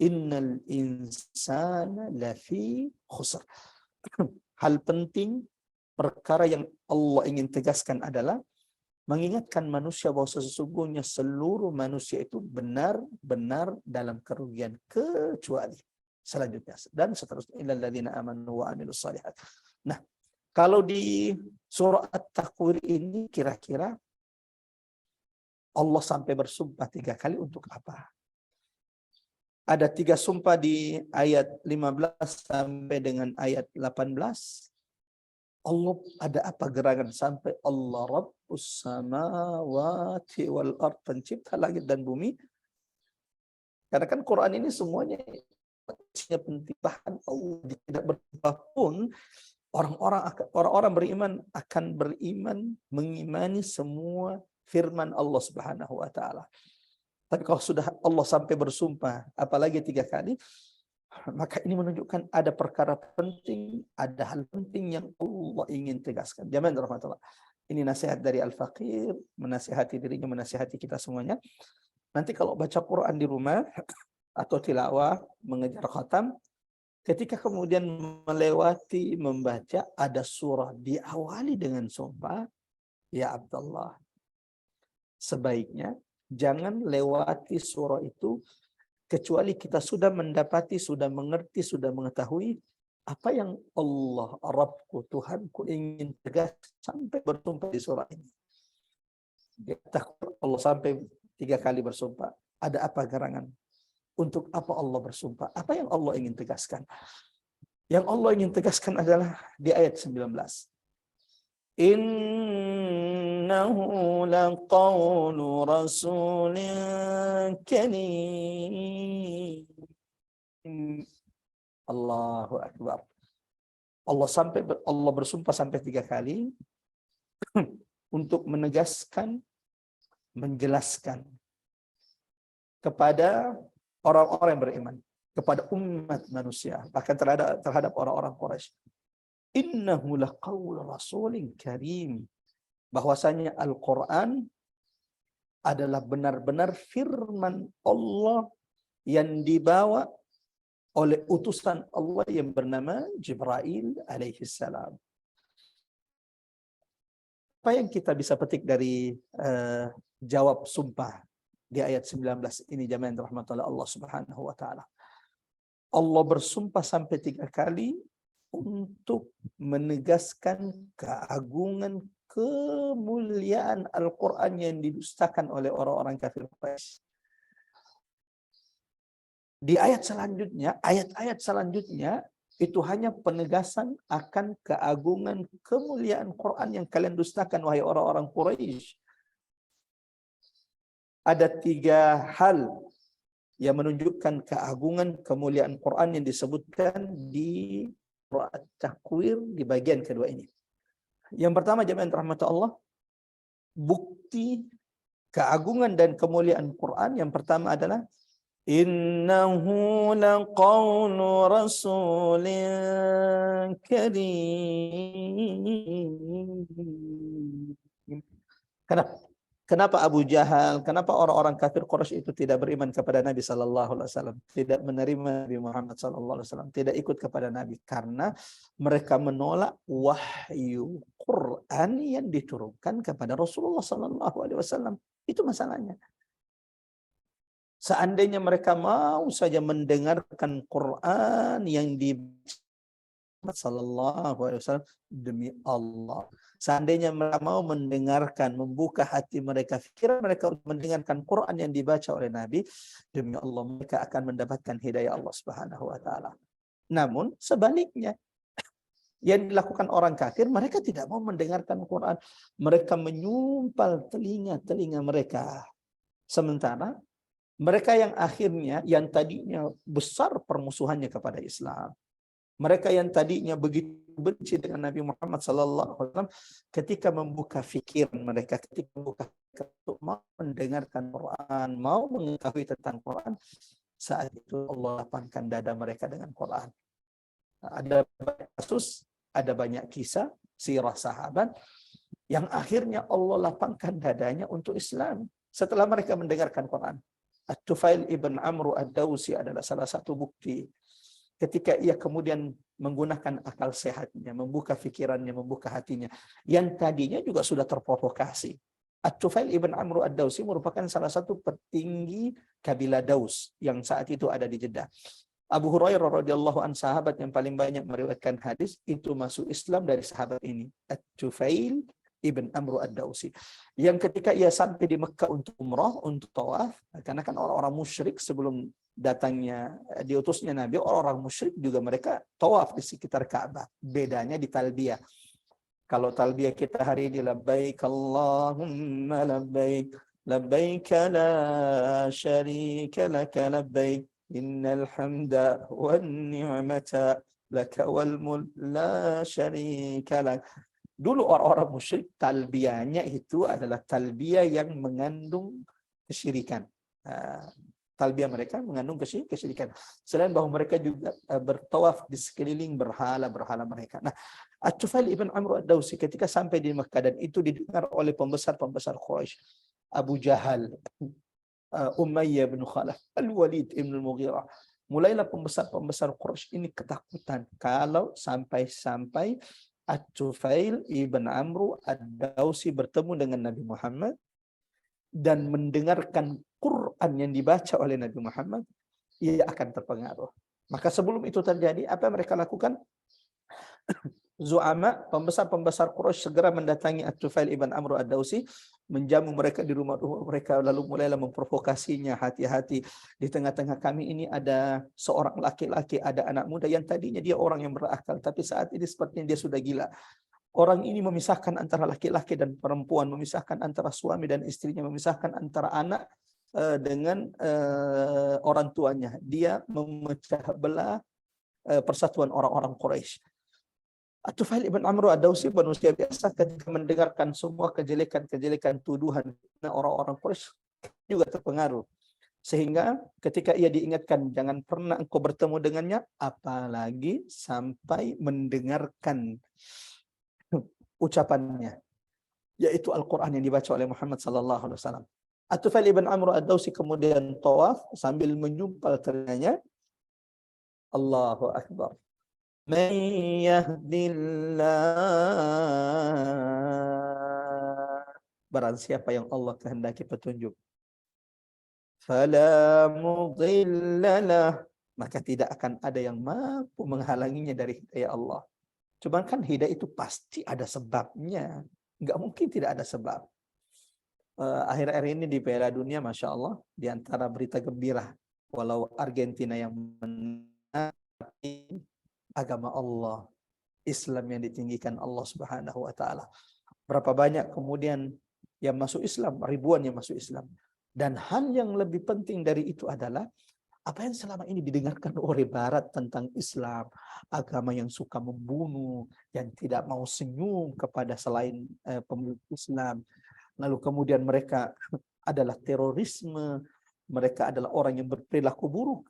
Innal insana lafi khusr. Hal penting, perkara yang Allah ingin tegaskan adalah mengingatkan manusia bahwa sesungguhnya seluruh manusia itu benar-benar dalam kerugian, kecuali selanjutnya dan seterusnya, illal ladzina amanu wa amilus shalihat. Nah, kalau di surah At-Takwir ini kira-kira Allah sampai bersumpah 3 kali untuk apa? Ada 3 sumpah di ayat 15 sampai dengan ayat 18. Allah ada apa gerangan sampai Allah Rabbus samawati wal ard, pencipta langit dan bumi? Karena kan Quran ini semuanya penting, bahkan Allah tidak bersumpah pun orang-orang beriman akan beriman, mengimani semua firman Allah Subhanahu wa taala. Tapi kalau sudah Allah sampai bersumpah apalagi 3 kali, maka ini menunjukkan ada perkara penting, ada hal penting yang Allah ingin tegaskan. Jamaah rahmatullah. Ini nasihat dari Al-Faqir, menasihati dirinya, menasihati kita semuanya. Nanti kalau baca Quran di rumah atau tilawah, mengejar khatam, ketika kemudian melewati membaca ada surah diawali dengan sumpah, ya Abdullah, sebaiknya jangan lewati surah itu kecuali kita sudah mendapati, sudah mengerti, sudah mengetahui apa yang Allah, Rabbku, Tuhanku ingin tegas sampai bersumpah di surah ini. Allah sampai 3 kali bersumpah. Ada apa gerangan? Untuk apa Allah bersumpah? Apa yang Allah ingin tegaskan? Yang Allah ingin tegaskan adalah di ayat 19. Innahu laqawlu rasulin karim. Allahu Akbar. Allah bersumpah sampai 3 kali untuk menegaskan, menjelaskan kepada orang-orang yang beriman, kepada umat manusia, bahkan terhadap orang-orang Quraisy. Innahu laqawlu rasulin karim. Bahwasanya Al-Quran adalah benar-benar firman Allah yang dibawa oleh utusan Allah yang bernama Jibril alaihi salam. Apa yang kita bisa petik dari jawab sumpah di ayat 19 ini, jamaah yang dirahmati oleh Allah Subhanahu wa taala? Allah bersumpah sampai 3 kali untuk menegaskan keagungan, kemuliaan Al-Quran yang didustakan oleh orang-orang kafir Quraisy. Di ayat-ayat selanjutnya itu hanya penegasan akan keagungan, kemuliaan Quran yang kalian dustakan, wahai orang-orang Quraisy. Ada 3 hal yang menunjukkan keagungan, kemuliaan Quran yang disebutkan di Surah At-Takwir di bagian kedua ini. Yang pertama, jemaah yang dirahmati Allah, bukti keagungan dan kemuliaan Quran yang pertama adalah innahu laqawlu rasulin karim. Kenapa Abu Jahal, kenapa orang-orang kafir Quraisy itu tidak beriman kepada Nabi sallallahu alaihi wasallam, tidak menerima Nabi Muhammad sallallahu alaihi wasallam, tidak ikut kepada Nabi? Karena mereka menolak wahyu Quran yang diturunkan kepada Rasulullah sallallahu alaihi wasallam. Itu masalahnya. Seandainya mereka mau saja mendengarkan Quran yang dibaca sallallahu alaihi wasallam, demi Allah, seandainya mereka mau mendengarkan, membuka hati mereka, pikiran mereka untuk mendengarkan Quran yang dibaca oleh Nabi, demi Allah mereka akan mendapatkan hidayah Allah Subhanahu wa taala. Namun sebaliknya, yang dilakukan orang kafir, mereka tidak mau mendengarkan Quran. Mereka menyumpal telinga-telinga mereka. Sementara mereka yang akhirnya, yang tadinya besar permusuhannya kepada Islam, mereka yang tadinya begitu benci dengan Nabi Muhammad SAW, ketika membuka fikiran mereka, ketika membuka untuk mau mendengarkan Quran, mau mengetahui tentang Quran, saat itu Allah lapangkan dada mereka dengan Quran. Ada banyak kasus, ada banyak kisah sirah sahabat yang akhirnya Allah lapangkan dadanya untuk Islam setelah mereka mendengarkan Quran. At-Tufail ibn Amru ad-Dawsi adalah salah satu bukti. Ketika ia kemudian menggunakan akal sehatnya, membuka fikirannya, membuka hatinya, yang tadinya juga sudah terprovokasi. At-Tufail ibn Amru ad-Dawsi merupakan salah satu petinggi kabilah Daus yang saat itu ada di Jeddah. Abu Hurairah radhiyallahu anhu, sahabat yang paling banyak meriwayatkan hadis, itu masuk Islam dari sahabat ini, At-Tufail ibn Amru ad-Dawsi. Yang ketika ia sampai di Mekah untuk umrah, untuk tawaf, karena kan orang-orang musyrik sebelum datangnya diutusnya Nabi, orang-orang musyrik juga mereka tawaf di sekitar Ka'bah. Bedanya di talbiyah. Kalau talbiyah kita hari ini, labbaik Allahumma labbaik, labbaik la syarika laka labbaik, innal hamda wan ni'mata laka wal mulk la syarika lak. Dulu orang-orang musyrik talbiyahnya itu adalah talbiyah yang mengandung kesyirikan. Talbiyah mereka mengandung kesyirikan. Selain bahwa mereka juga bertawaf di sekeliling berhala-berhala mereka. Nah, At-Tufail ibn Amr ad-Dawsi ketika sampai di Mekah, dan itu didengar oleh pembesar-pembesar Quraisy, Abu Jahal, Umayyah bin Khalaf, Al-Walid ibn al-Mughirah. Mulailah pembesar-pembesar Quraisy ini ketakutan kalau sampai-sampai At-Tufail ibn Amru ad-Dawsi bertemu dengan Nabi Muhammad dan mendengarkan Quran yang dibaca oleh Nabi Muhammad, ia akan terpengaruh. Maka sebelum itu terjadi, apa yang mereka lakukan? Zu'ama, pembesar-pembesar Quraisy segera mendatangi At-Tufail ibn Amru ad-Dawsi, menjamu mereka di rumah-rumah mereka, lalu mulailah memprovokasinya, hati-hati, di tengah-tengah kami ini ada seorang laki-laki, ada anak muda yang tadinya dia orang yang berakal, tapi saat ini sepertinya dia sudah gila. Orang ini memisahkan antara laki-laki dan perempuan, memisahkan antara suami dan istrinya, memisahkan antara anak dengan orang tuanya. Dia memecah belah persatuan orang-orang Quraisy. At-Tufail ibn Amr ad-Dawsi manusia biasa ketika mendengarkan semua kejelekan-kejelekan tuduhan orang-orang Quraisy juga terpengaruh. Sehingga ketika ia diingatkan jangan pernah engkau bertemu dengannya, apalagi sampai mendengarkan ucapannya, yaitu Al-Quran yang dibaca oleh Muhammad sallallahu alaihi wasallam. At-Tufail ibn Amr ad-Dawsi kemudian tawaf sambil menyumpal telinganya, Allahu Akbar. Man yahdillah, barang siapa yang Allah kehendaki petunjuk, fala mudhillalah, maka tidak akan ada yang mampu menghalanginya dari hidayah Allah. Cuman kan hidayah itu pasti ada sebabnya, nggak mungkin tidak ada sebab. Akhir-akhir ini di Piala Dunia, Masya Allah, di antara berita gembira, walau Argentina yang menang, agama Allah, Islam yang ditinggikan Allah Subhanahu wa taala. Berapa banyak kemudian yang masuk Islam, ribuan yang masuk Islam. Dan hal yang lebih penting dari itu adalah apa yang selama ini didengarkan oleh Barat tentang Islam, agama yang suka membunuh, yang tidak mau senyum kepada selain pemeluk Islam. Lalu kemudian mereka adalah terorisme, mereka adalah orang yang berperilaku buruk.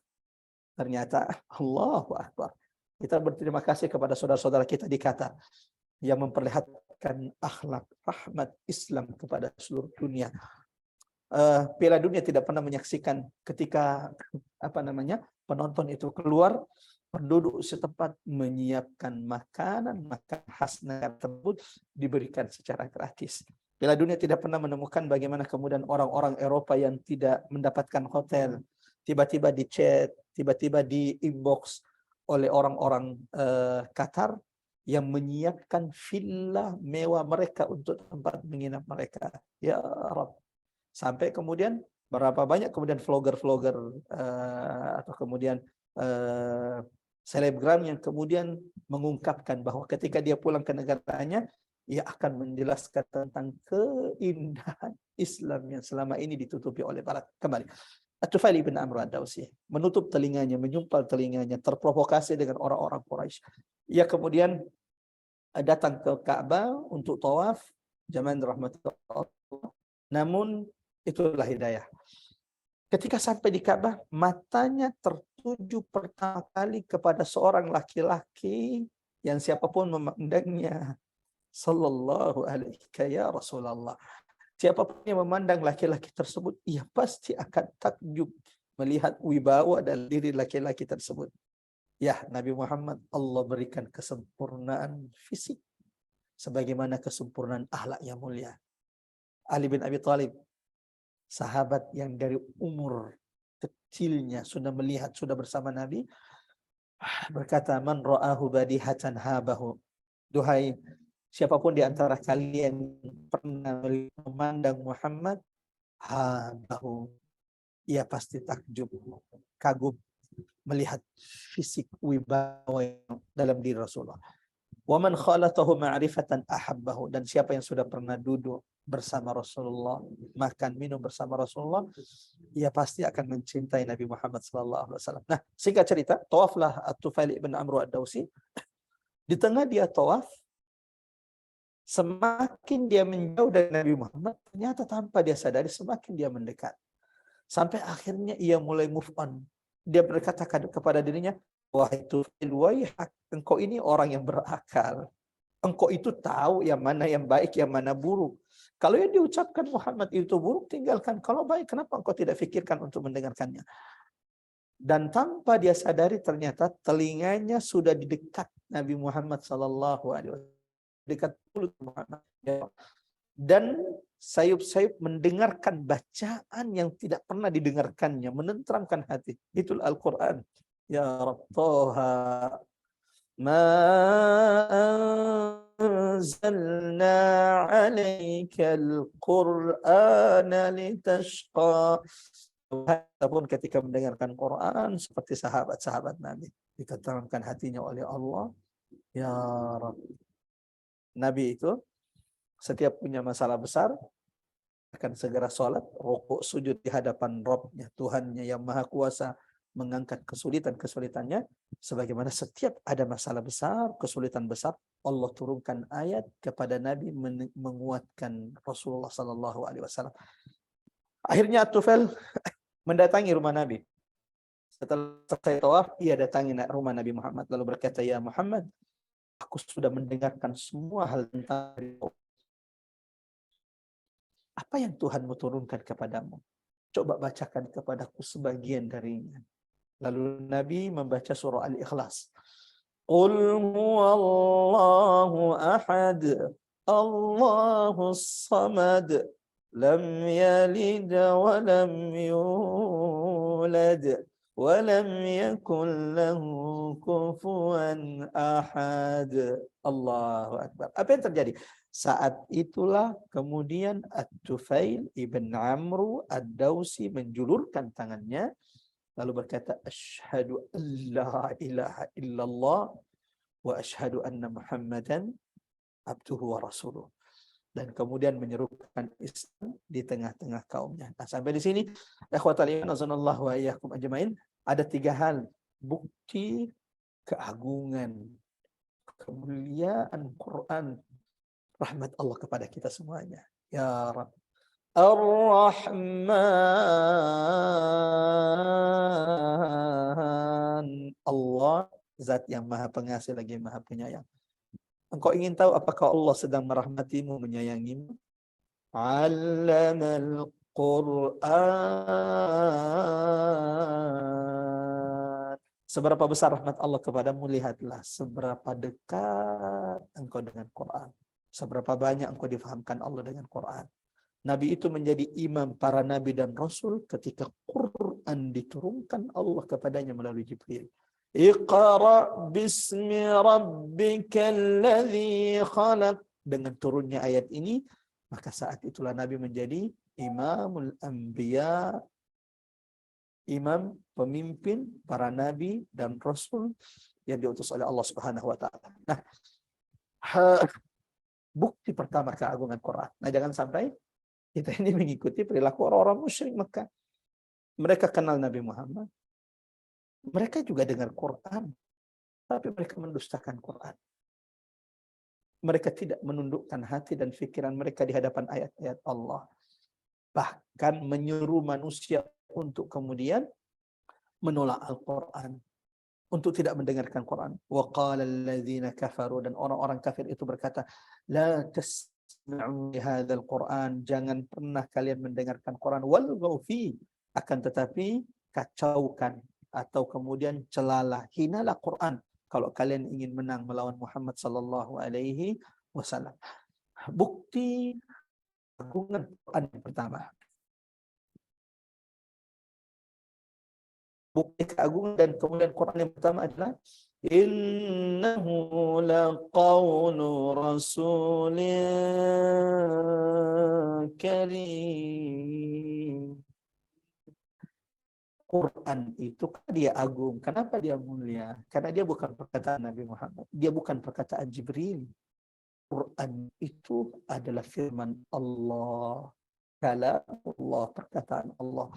Ternyata Allahu Akbar. Kita berterima kasih kepada saudara-saudara kita di Qatar yang memperlihatkan akhlak rahmat Islam kepada seluruh dunia. Piala Dunia tidak pernah menyaksikan ketika penonton itu keluar, penduduk setempat menyiapkan makanan khas negara tersebut diberikan secara gratis. Piala Dunia tidak pernah menemukan bagaimana kemudian orang-orang Eropa yang tidak mendapatkan hotel tiba-tiba di chat, tiba-tiba di inbox oleh orang-orang Qatar yang menyiapkan villa mewah mereka untuk tempat menginap mereka. Ya Rabb. Sampai kemudian berapa banyak kemudian vlogger-vlogger atau kemudian selebgram yang kemudian mengungkapkan bahwa ketika dia pulang ke negaranya, ia akan menjelaskan tentang keindahan Islam yang selama ini ditutupi oleh Barat. Kembali. At-Tufail ibn Amr ad-Dawsi menutup telinganya, menyumpal telinganya, terprovokasi dengan orang-orang Quraisy. Ia kemudian datang ke Ka'bah untuk tawaf, zaman rahmatullah. Namun itulah hidayah. Ketika sampai di Ka'bah, matanya tertuju pertama kali kepada seorang laki-laki yang siapapun memandangnya, sallallahu alaihi ya Rasulullah. Siapapun yang memandang laki-laki tersebut, ia pasti akan takjub melihat wibawa dan diri laki-laki tersebut. Ya Nabi Muhammad, Allah berikan kesempurnaan fisik sebagaimana kesempurnaan akhlak yang mulia. Ali bin Abi Thalib, sahabat yang dari umur kecilnya sudah melihat, sudah bersama Nabi, berkata, man ra'ahu badihatan habahu. Duhai siapapun di antara kalian pernah memandang Muhammad, habahu, ia pasti takjub, kagum melihat fisik wibawa dalam diri Rasulullah. Wa man khalatahu ma'rifatan ahabbahu, dan siapa yang sudah pernah duduk bersama Rasulullah, makan minum bersama Rasulullah, ia pasti akan mencintai Nabi Muhammad sallallahu alaihi wasallam. Nah, singkat cerita, tawaflah At-Tufail ibn Amr ad-Dawsi. Di tengah dia tawaf, semakin dia menjauh dari Nabi Muhammad, ternyata tanpa dia sadari semakin dia mendekat. Sampai akhirnya ia mulai move on. Dia berkata kepada dirinya, wahai Tufail, wahai engkau ini orang yang berakal. Engkau itu tahu yang mana yang baik, yang mana buruk. Kalau yang diucapkan Muhammad itu buruk, tinggalkan. Kalau baik, kenapa engkau tidak fikirkan untuk mendengarkannya? Dan tanpa dia sadari ternyata telinganya sudah di dekat Nabi Muhammad sallallahu alaihi wasallam, dekat mulut Muhammad. Dan sayup-sayup mendengarkan bacaan yang tidak pernah didengarkannya, menenteramkan hati. Itulah Al-Quran. Ya Rabb, Toha ma anzalna alaikal Qur'ana litashqa. Ataupun ketika mendengarkan Quran seperti sahabat-sahabat Nabi, ditenteramkan hatinya oleh Allah. Ya Rabb, Nabi itu setiap punya masalah besar akan segera sholat, rukuk, sujud di hadapan Rabb-nya, Tuhannya yang Maha Kuasa, mengangkat kesulitan-kesulitannya. Sebagaimana setiap ada masalah besar, kesulitan besar, Allah turunkan ayat kepada Nabi menguatkan Rasulullah Sallallahu Alaihi Wasallam. Akhirnya Tufail mendatangi rumah Nabi. Setelah selesai tawaf, ia datangi rumah Nabi Muhammad lalu berkata, "Ya Muhammad, aku sudah mendengarkan semua hal tentang apa yang Tuhanmu turunkan kepadamu. Coba bacakan kepadaku sebagian darinya." Lalu Nabi membaca surah Al-Ikhlas. Qul huwallahu ahad, Allahus samad, lam yalid wa lam yulad, wa lam yakul lahu kufuwan ahad. Allahu Akbar. Apa yang terjadi? Saat itulah kemudian At-Tufail ibn Amru Ad-Dausi menjulurkan tangannya lalu berkata, "Asyhadu an la ilaha illallah wa asyhadu anna Muhammadan abduhu wa rasuluh." Dan kemudian menyerukan Islam di tengah-tengah kaumnya. Nah, sampai di sini, ikhwatal iman azanallahu wa iyyakum ajmain, ada 3 hal bukti keagungan, kemuliaan Quran, rahmat Allah kepada kita semuanya. Ya Rabb. Ar-Rahman, Allah zat yang maha pengasih lagi maha penyayang. Engkau ingin tahu apakah Allah sedang merahmatimu, menyayangimu? Allamal Quran. Seberapa besar rahmat Allah kepadamu, lihatlah seberapa dekat engkau dengan Quran. Seberapa banyak engkau difahamkan Allah dengan Quran. Nabi itu menjadi imam para nabi dan rasul ketika Quran diturunkan Allah kepadanya melalui Jibril. Iqra bismi rabbikal ladzi khalaq. Dengan turunnya ayat ini, maka saat itulah Nabi menjadi imamul anbiya, imam pemimpin para nabi dan rasul yang diutus oleh Allah Subhanahu wa taala. Nah, bukti pertama keagungan Quran. Nah, jangan sampai kita ini mengikuti perilaku orang-orang musyrik Mekah. Mereka kenal Nabi Muhammad. Mereka juga dengar Quran. Tapi mereka mendustakan Quran. Mereka tidak menundukkan hati dan pikiran mereka di hadapan ayat-ayat Allah. Bahkan menyuruh manusia untuk kemudian menolak Al-Quran. Untuk tidak mendengarkan Quran. Wa qala alladzina kafaru, dan orang-orang kafir itu berkata, la hadzal Quran, jangan pernah kalian mendengarkan Quran, walghaw fi, akan tetapi kacaukan atau kemudian celalah, hinalah Quran kalau kalian ingin menang melawan Muhammad sallallahu alaihi wasallam. Bukti keagungan Quran yang pertama. Bukti keagungan dan kemuliaan Quran yang pertama adalah innahu laqawlu rasulin karim. Quran itu kan dia agung. Kenapa dia mulia? Karena dia bukan perkataan Nabi Muhammad. Dia bukan perkataan Jibril. Quran itu adalah firman Allah. Kalamullah, perkataan Allah.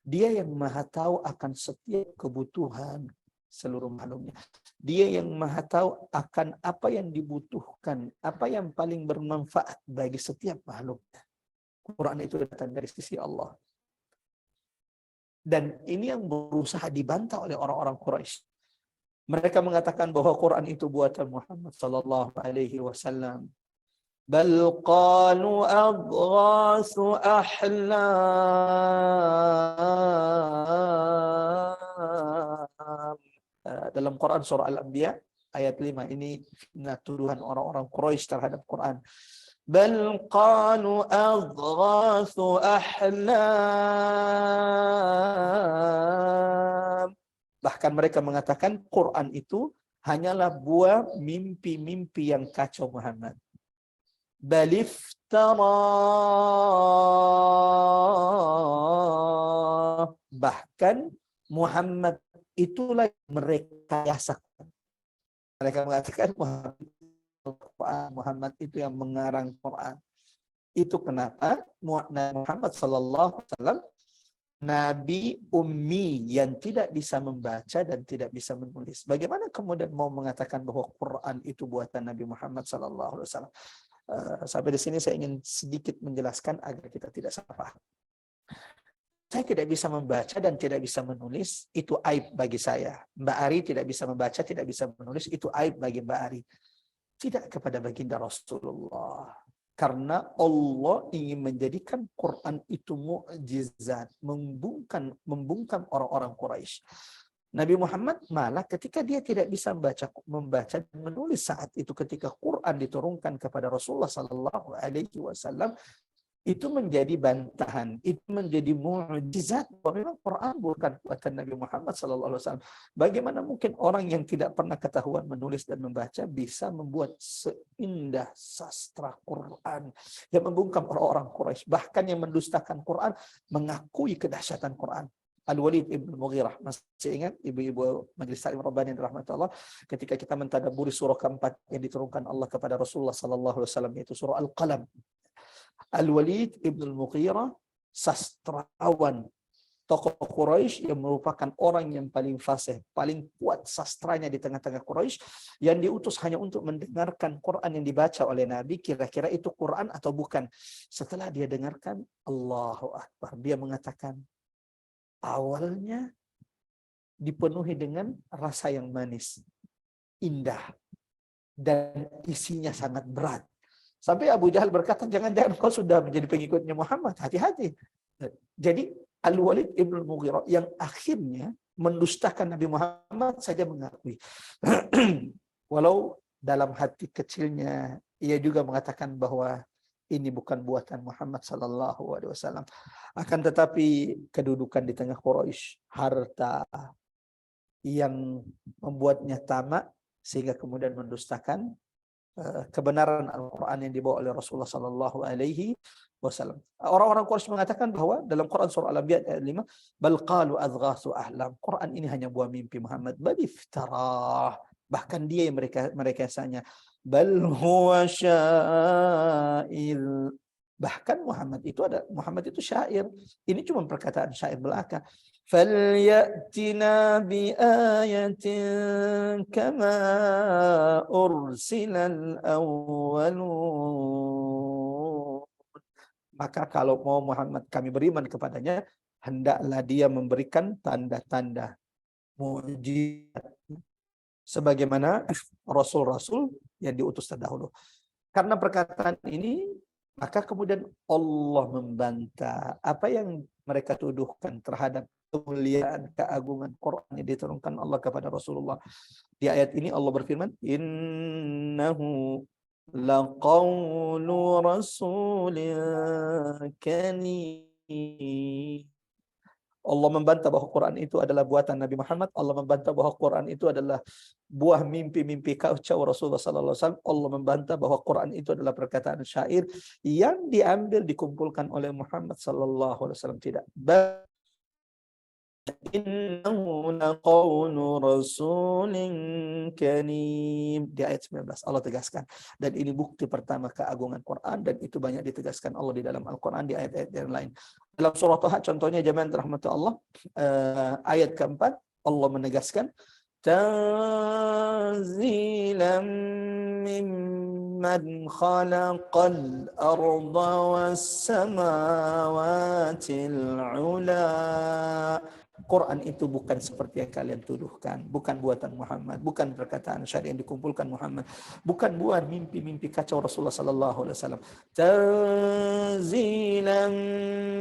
Dia yang maha tahu akan setiap kebutuhan seluruh makhluknya. Dia yang maha tahu akan apa yang dibutuhkan, apa yang paling bermanfaat bagi setiap makhluknya. Quran itu datang dari sisi Allah. Dan ini yang berusaha dibantah oleh orang-orang Quraisy. Mereka mengatakan bahwa Quran itu buatan Muhammad sallallahu alaihi wasallam. Bal qalu adghasu ahlam. Dalam Quran surah Al-Anbiya ayat 5 ini tuduhan orang-orang Quraisy terhadap Quran. Bal qalu adghasu ahlam. Bahkan mereka mengatakan Quran itu hanyalah buah mimpi-mimpi yang kacau Muhammad. Baliftara, bahkan Muhammad itulah yang merekayasa. Mereka mengatakan Muhammad Al-Quran, Muhammad itu yang mengarang Quran. Itu kenapa Nabi Muhammad SAW Nabi ummi yang tidak bisa membaca dan tidak bisa menulis. Bagaimana kemudian mau mengatakan bahwa Quran itu buatan Nabi Muhammad SAW? Sampai di sini saya ingin sedikit menjelaskan agar kita tidak salah paham. Saya tidak bisa membaca dan tidak bisa menulis, itu aib bagi saya. Mbak Ari tidak bisa membaca, tidak bisa menulis, itu aib bagi Mbak Ari. Tidak kepada baginda Rasulullah. Karena Allah ingin menjadikan Quran itu mukjizat, membungkam orang-orang Quraisy. Nabi Muhammad malah ketika dia tidak bisa membaca dan menulis saat itu ketika Quran diturunkan kepada Rasulullah sallallahu alaihi wasallam, itu menjadi bantahan, itu menjadi mukjizat bahwa memang Quran bukan buatan Nabi Muhammad SAW. Bagaimana mungkin orang yang tidak pernah ketahuan menulis dan membaca bisa membuat seindah sastra Quran yang membungkam orang-orang Quraisy, bahkan yang mendustakan Quran mengakui kedahsyatan Quran. Al-Walid ibn Mughirah, masih ingat ibu-ibu Majelis Taklim Rabbani rahmatullah, ketika kita mentadabburi surah keempat yang diturunkan Allah kepada Rasulullah SAW, yaitu surah Al-Qalam. Al-Walid ibn Mughirah, sastrawan tokoh Quraisy yang merupakan orang yang paling fasih, paling kuat sastranya di tengah-tengah Quraisy, yang diutus hanya untuk mendengarkan Quran yang dibaca oleh Nabi, kira-kira itu Quran atau bukan. Setelah dia dengarkan, Allahu Akbar, dia mengatakan awalnya dipenuhi dengan rasa yang manis, indah, dan isinya sangat berat. Sampai Abu Jahal berkata, jangan-jangan kau sudah menjadi pengikutnya Muhammad, hati-hati. Jadi Al-Walid ibn Mughirah yang akhirnya mendustakan Nabi Muhammad saja mengakui. Walau dalam hati kecilnya ia juga mengatakan bahwa ini bukan buatan Muhammad sallallahu alaihi wasallam. Akan tetapi kedudukan di tengah Quraisy, harta yang membuatnya tamak sehingga kemudian mendustakan kebenaran Al-Quran yang dibawa oleh Rasulullah Sallallahu Alaihi Wasallam. Orang-orang Quraisy mengatakan bahwa dalam Quran surah Al-Anbiya ayat 5, bal qalu adghasu ahlam. Quran ini hanya buah mimpi Muhammad. Bal iftarah. Bahkan dia yang mereka sanya. Bal huwa syair. Bahkan Muhammad itu syair. Ini cuma perkataan syair belaka. فَلْيَأْتِنَا بِآيَةٍ كَمَا أُرْسِلَ الْأَوَّلُونَ. Maka kalau mau Muhammad kami beriman kepadanya, hendaklah dia memberikan tanda-tanda mukjizat sebagaimana rasul-rasul yang diutus terdahulu. Karena perkataan ini, maka kemudian Allah membantah apa yang mereka tuduhkan terhadap kemuliaan, keagungan Quran yang diturunkan Allah kepada Rasulullah. Di ayat ini Allah berfirman, innahu laqawlu rasulin karim. Allah membantah bahwa Quran itu adalah buatan Nabi Muhammad. Allah membantah bahwa Quran itu adalah buah mimpi-mimpi kacau Rasulullah sallallahu alaihi wasallam. Allah membantah bahwa Quran itu adalah perkataan syair yang diambil dikumpulkan oleh Muhammad sallallahu alaihi wasallam. Tidak. Innahu laqawlu rasulin karim. Di ayat 19 Allah tegaskan, dan ini bukti pertama keagungan Quran, dan itu banyak ditegaskan Allah di dalam Al-Quran di ayat-ayat yang lain. Dalam surah Taha contohnya jemaah rahmat Allah, ayat keempat Allah menegaskan tanzilan mimman khalaqal arda was samawatil ula. Quran itu bukan seperti yang kalian tuduhkan, bukan buatan Muhammad, bukan perkataan syariat yang dikumpulkan Muhammad, bukan buah mimpi-mimpi kacau Rasulullah sallallahu alaihi wasallam. Tanzilan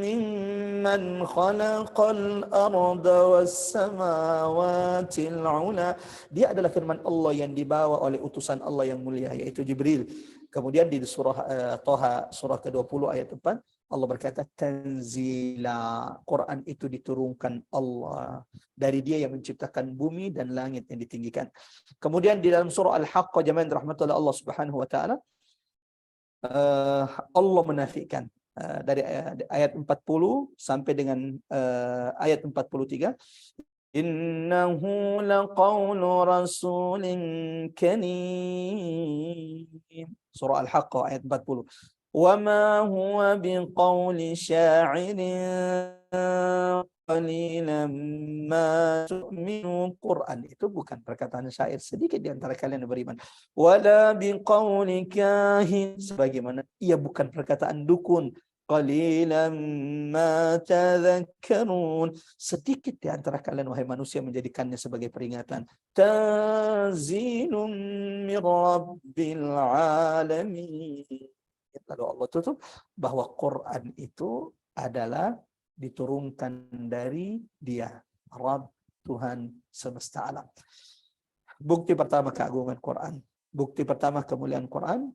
mimman khalaqal arda was samawatil ula. Dia adalah firman Allah yang dibawa oleh utusan Allah yang mulia, yaitu Jibril. Kemudian di surah Taha surah ke-20 ayat 4 Allah berkata tanzila. Quran itu diturunkan Allah dari Dia yang menciptakan bumi dan langit yang ditinggikan. Kemudian di dalam surah Al-Haqq jemaah rahmatullah Allah Subhanahu wa taala, Allah menafikan dari ayat 40 sampai dengan ayat 43, Innahu laqawlu rasulin karim. Surah Al-Haqqah ayat 40. Wa ma huwa biqawli sya'irin qalilan ma tu'minu. Quran itu bukan perkataan syair, sedikit di antara kalian yang beriman. Wala biqawli kahin, sebagaimana ia bukan perkataan dukun. Qalilan ma tadhakkarun, sedikit di antara kalian wahai manusia menjadikannya sebagai peringatan. Tanzilun mir rabbil alamin. Lalu Allah tutup bahwa Quran itu adalah diturunkan dari Dia, Rabb, Tuhan semesta alam. Bukti pertama keagungan Quran, bukti pertama kemuliaan Quran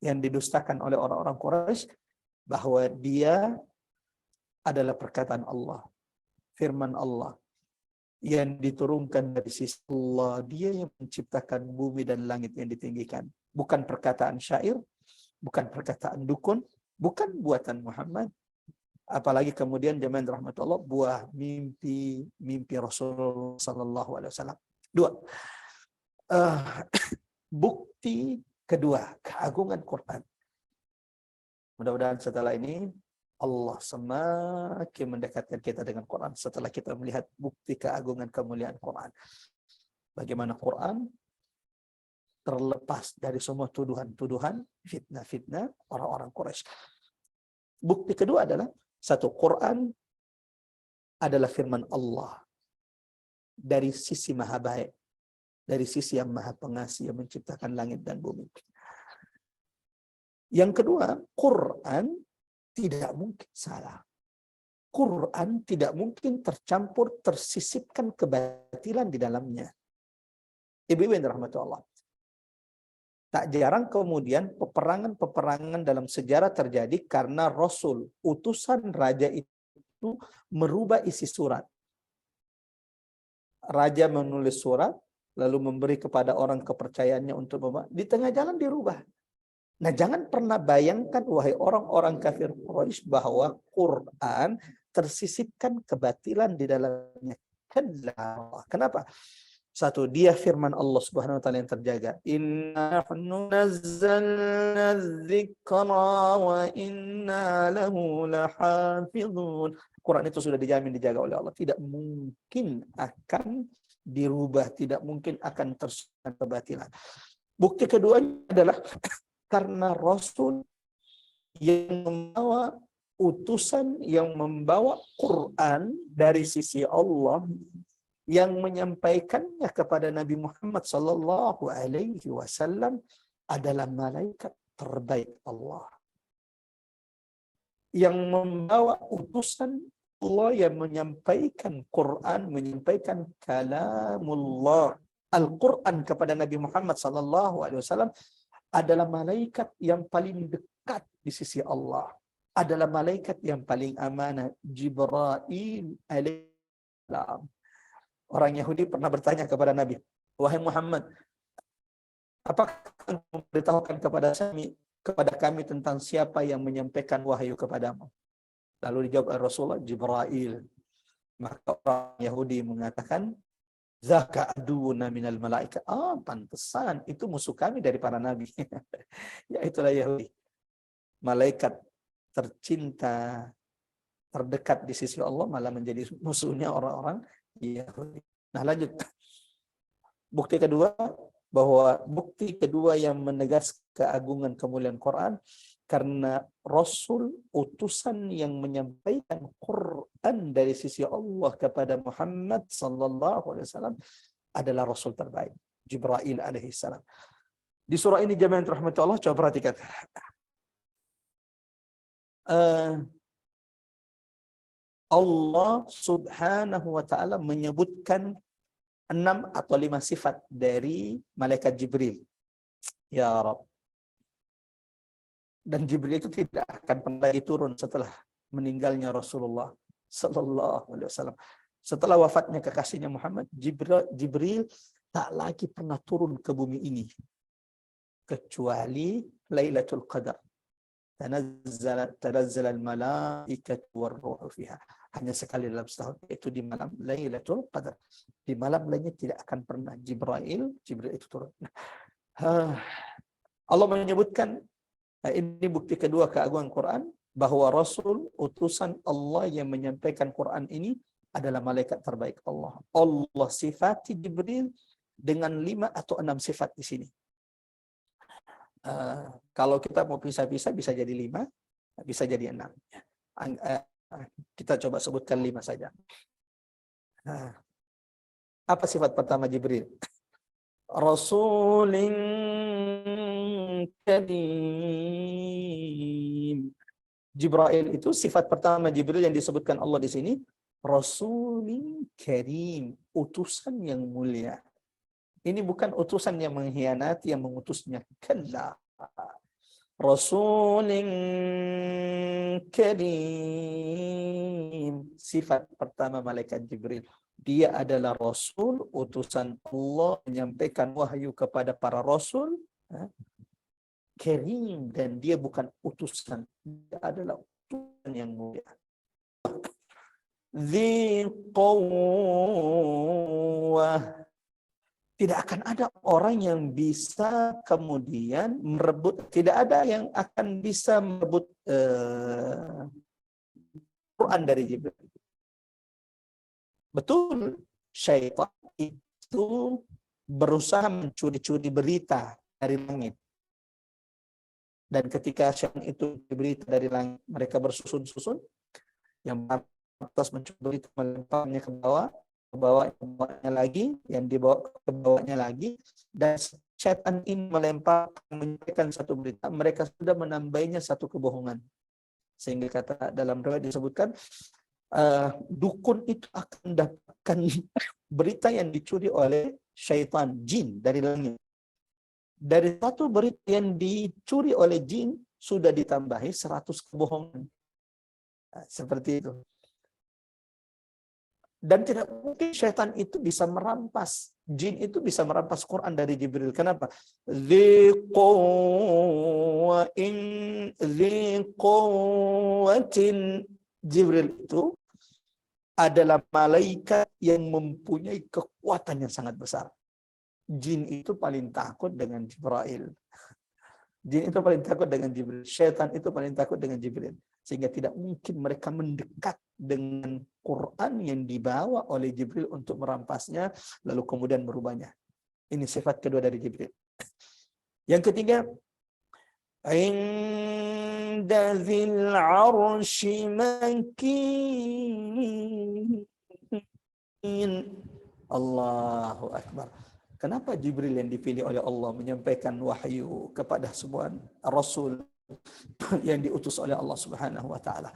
yang didustakan oleh orang-orang Quraisy, bahwa dia adalah perkataan Allah, firman Allah yang diturunkan dari sisi Allah. Dia yang menciptakan bumi dan langit yang ditinggikan. Bukan perkataan syair, bukan perkataan dukun, bukan buatan Muhammad. Apalagi kemudian jemaah rahmat Allah, buah mimpi Rasulullah sallallahu alaihi wasallam. Dua, bukti kedua keagungan Quran. Mudah-mudahan setelah ini Allah semakin mendekatkan kita dengan Quran setelah kita melihat bukti keagungan kemuliaan Quran. Bagaimana Quran terlepas dari semua tuduhan-tuduhan, fitnah-fitnah orang-orang Quraisy. Bukti kedua adalah, satu, Quran adalah firman Allah dari sisi maha baik, dari sisi yang maha pengasih yang menciptakan langit dan bumi. Yang kedua, Quran tidak mungkin salah. Quran tidak mungkin tercampur, tersisipkan kebatilan di dalamnya. Ibu-ibu yang dirahmati Allah. Tak jarang kemudian peperangan-peperangan dalam sejarah terjadi karena Rasul, utusan raja itu merubah isi surat. Raja menulis surat, lalu memberi kepada orang kepercayaannya untuk membaca. Di tengah jalan dirubah. Nah, jangan pernah bayangkan wahai orang-orang kafir Quraisy bahwa Quran tersisipkan kebatilan di dalamnya. Kenapa? Satu, dia firman Allah Subhanahu wa taala yang terjaga. Inna nahnu nazzalna dzikra wa inna lahu lahafizun. Quran itu sudah dijamin dijaga oleh Allah, tidak mungkin akan dirubah, tidak mungkin akan tersisipkan kebatilan. Bukti kedua adalah karena Rasul yang membawa utusan, yang membawa Quran dari sisi Allah, yang menyampaikannya kepada Nabi Muhammad sallallahu alaihi wasallam adalah malaikat terbaik Allah. Yang membawa utusan Allah, yang menyampaikan Quran, menyampaikan kalamullah, Al-Quran kepada Nabi Muhammad sallallahu alaihi wasallam adalah malaikat yang paling dekat di sisi Allah. Adalah malaikat yang paling amanah, Jibril alaihissalam. Orang Yahudi pernah bertanya kepada Nabi, wahai Muhammad, apakah engkau memberitahukan kepada kami tentang siapa yang menyampaikan wahyu kepadamu? Lalu dijawab Rasulullah, Jibril. Maka orang Yahudi mengatakan, zaka aduuna minal malaika. Pantesan itu musuh kami dari para nabi. Ya, itulah Yahudi. Malaikat tercinta, terdekat di sisi Allah malah menjadi musuhnya orang-orang Yahudi. Nah, lanjut. Bukti kedua, bahwa bukti kedua yang menegaskan keagungan kemuliaan Quran, karena Rasul, utusan yang menyampaikan Quran dari sisi Allah kepada Muhammad sallallahu alaihi wasallam adalah Rasul terbaik, Jibril alaihi salam. Di surah ini jemaah yang dirahmati Allah, coba perhatikan. Allah subhanahu wa ta'ala menyebutkan 6 atau 5 sifat dari malaikat Jibril. Ya Rabb. Dan Jibril itu tidak akan pernah lagi turun setelah meninggalnya Rasulullah sallallahu alaihi wasallam. Setelah wafatnya kekasihnya Muhammad, Jibril tak lagi pernah turun ke bumi ini kecuali Lailatul Qadar. Tanazzala al-malaikatu war-ruhu fiha. hanya sekali dalam setahun, yaitu di malam Lailatul Qadar. Di malam lainnya tidak akan pernah Jibril itu turun. Allah menyebutkan, ini bukti kedua keagungan Quran, bahwa Rasul utusan Allah yang menyampaikan Quran ini adalah malaikat terbaik Allah. Allah sifati Jibril dengan 5 atau 6 sifat di sini. Kalau kita mau pisah-pisah bisa jadi 5, bisa jadi 6. Kita coba sebutkan 5 saja. Apa sifat pertama Jibril? Rasulin karim. Jibril itu sifat pertama Jibril yang disebutkan Allah di sini, Rasulin karim, utusan yang mulia. Ini bukan utusan yang mengkhianati, yang mengutusnya. Kalla. Rasulin karim. Sifat pertama malaikat Jibril. Dia adalah Rasul, utusan Allah menyampaikan wahyu kepada para Rasul. Karim, dan dia bukan utusan. Dia adalah utusan yang mulia. Dzi quwwah. Tidak akan ada orang yang bisa kemudian merebut, tidak ada yang akan bisa merebut Quran dari Jibril. Betul, syaitan itu berusaha mencuri-curi berita dari langit. Dan ketika syaitan itu berita dari langit, mereka bersusun-susun, yang atas mencuri berita melemparnya ke bawahnya lagi, yang dibawa ke bawahnya lagi, dan syaitan ini menyampaikan satu berita, mereka sudah menambahinya satu kebohongan. Sehingga kata dalam riwayat disebutkan, dukun itu akan dapatkan berita yang dicuri oleh syaitan, jin dari langit. Dari satu berita yang dicuri oleh jin, sudah ditambahi 100 kebohongan. Seperti itu. Dan tidak mungkin syaitan itu bisa merampas, jin itu bisa merampas Quran dari Jibril. Kenapa? Dzi quwwatin. Jibril itu adalah malaikat yang mempunyai kekuatan yang sangat besar. Jin itu paling takut dengan Jibril. Jin itu paling takut dengan Jibril. Syaitan itu paling takut dengan Jibril. Sehingga tidak mungkin mereka mendekat dengan Quran yang dibawa oleh Jibril untuk merampasnya, lalu kemudian merubahnya. Ini sifat kedua dari Jibril. Yang ketiga, inda dzil arsy makin. Allahu Akbar. Kenapa Jibril yang dipilih oleh Allah menyampaikan wahyu kepada sebuah Rasul yang diutus oleh Allah Subhanahu wa taala?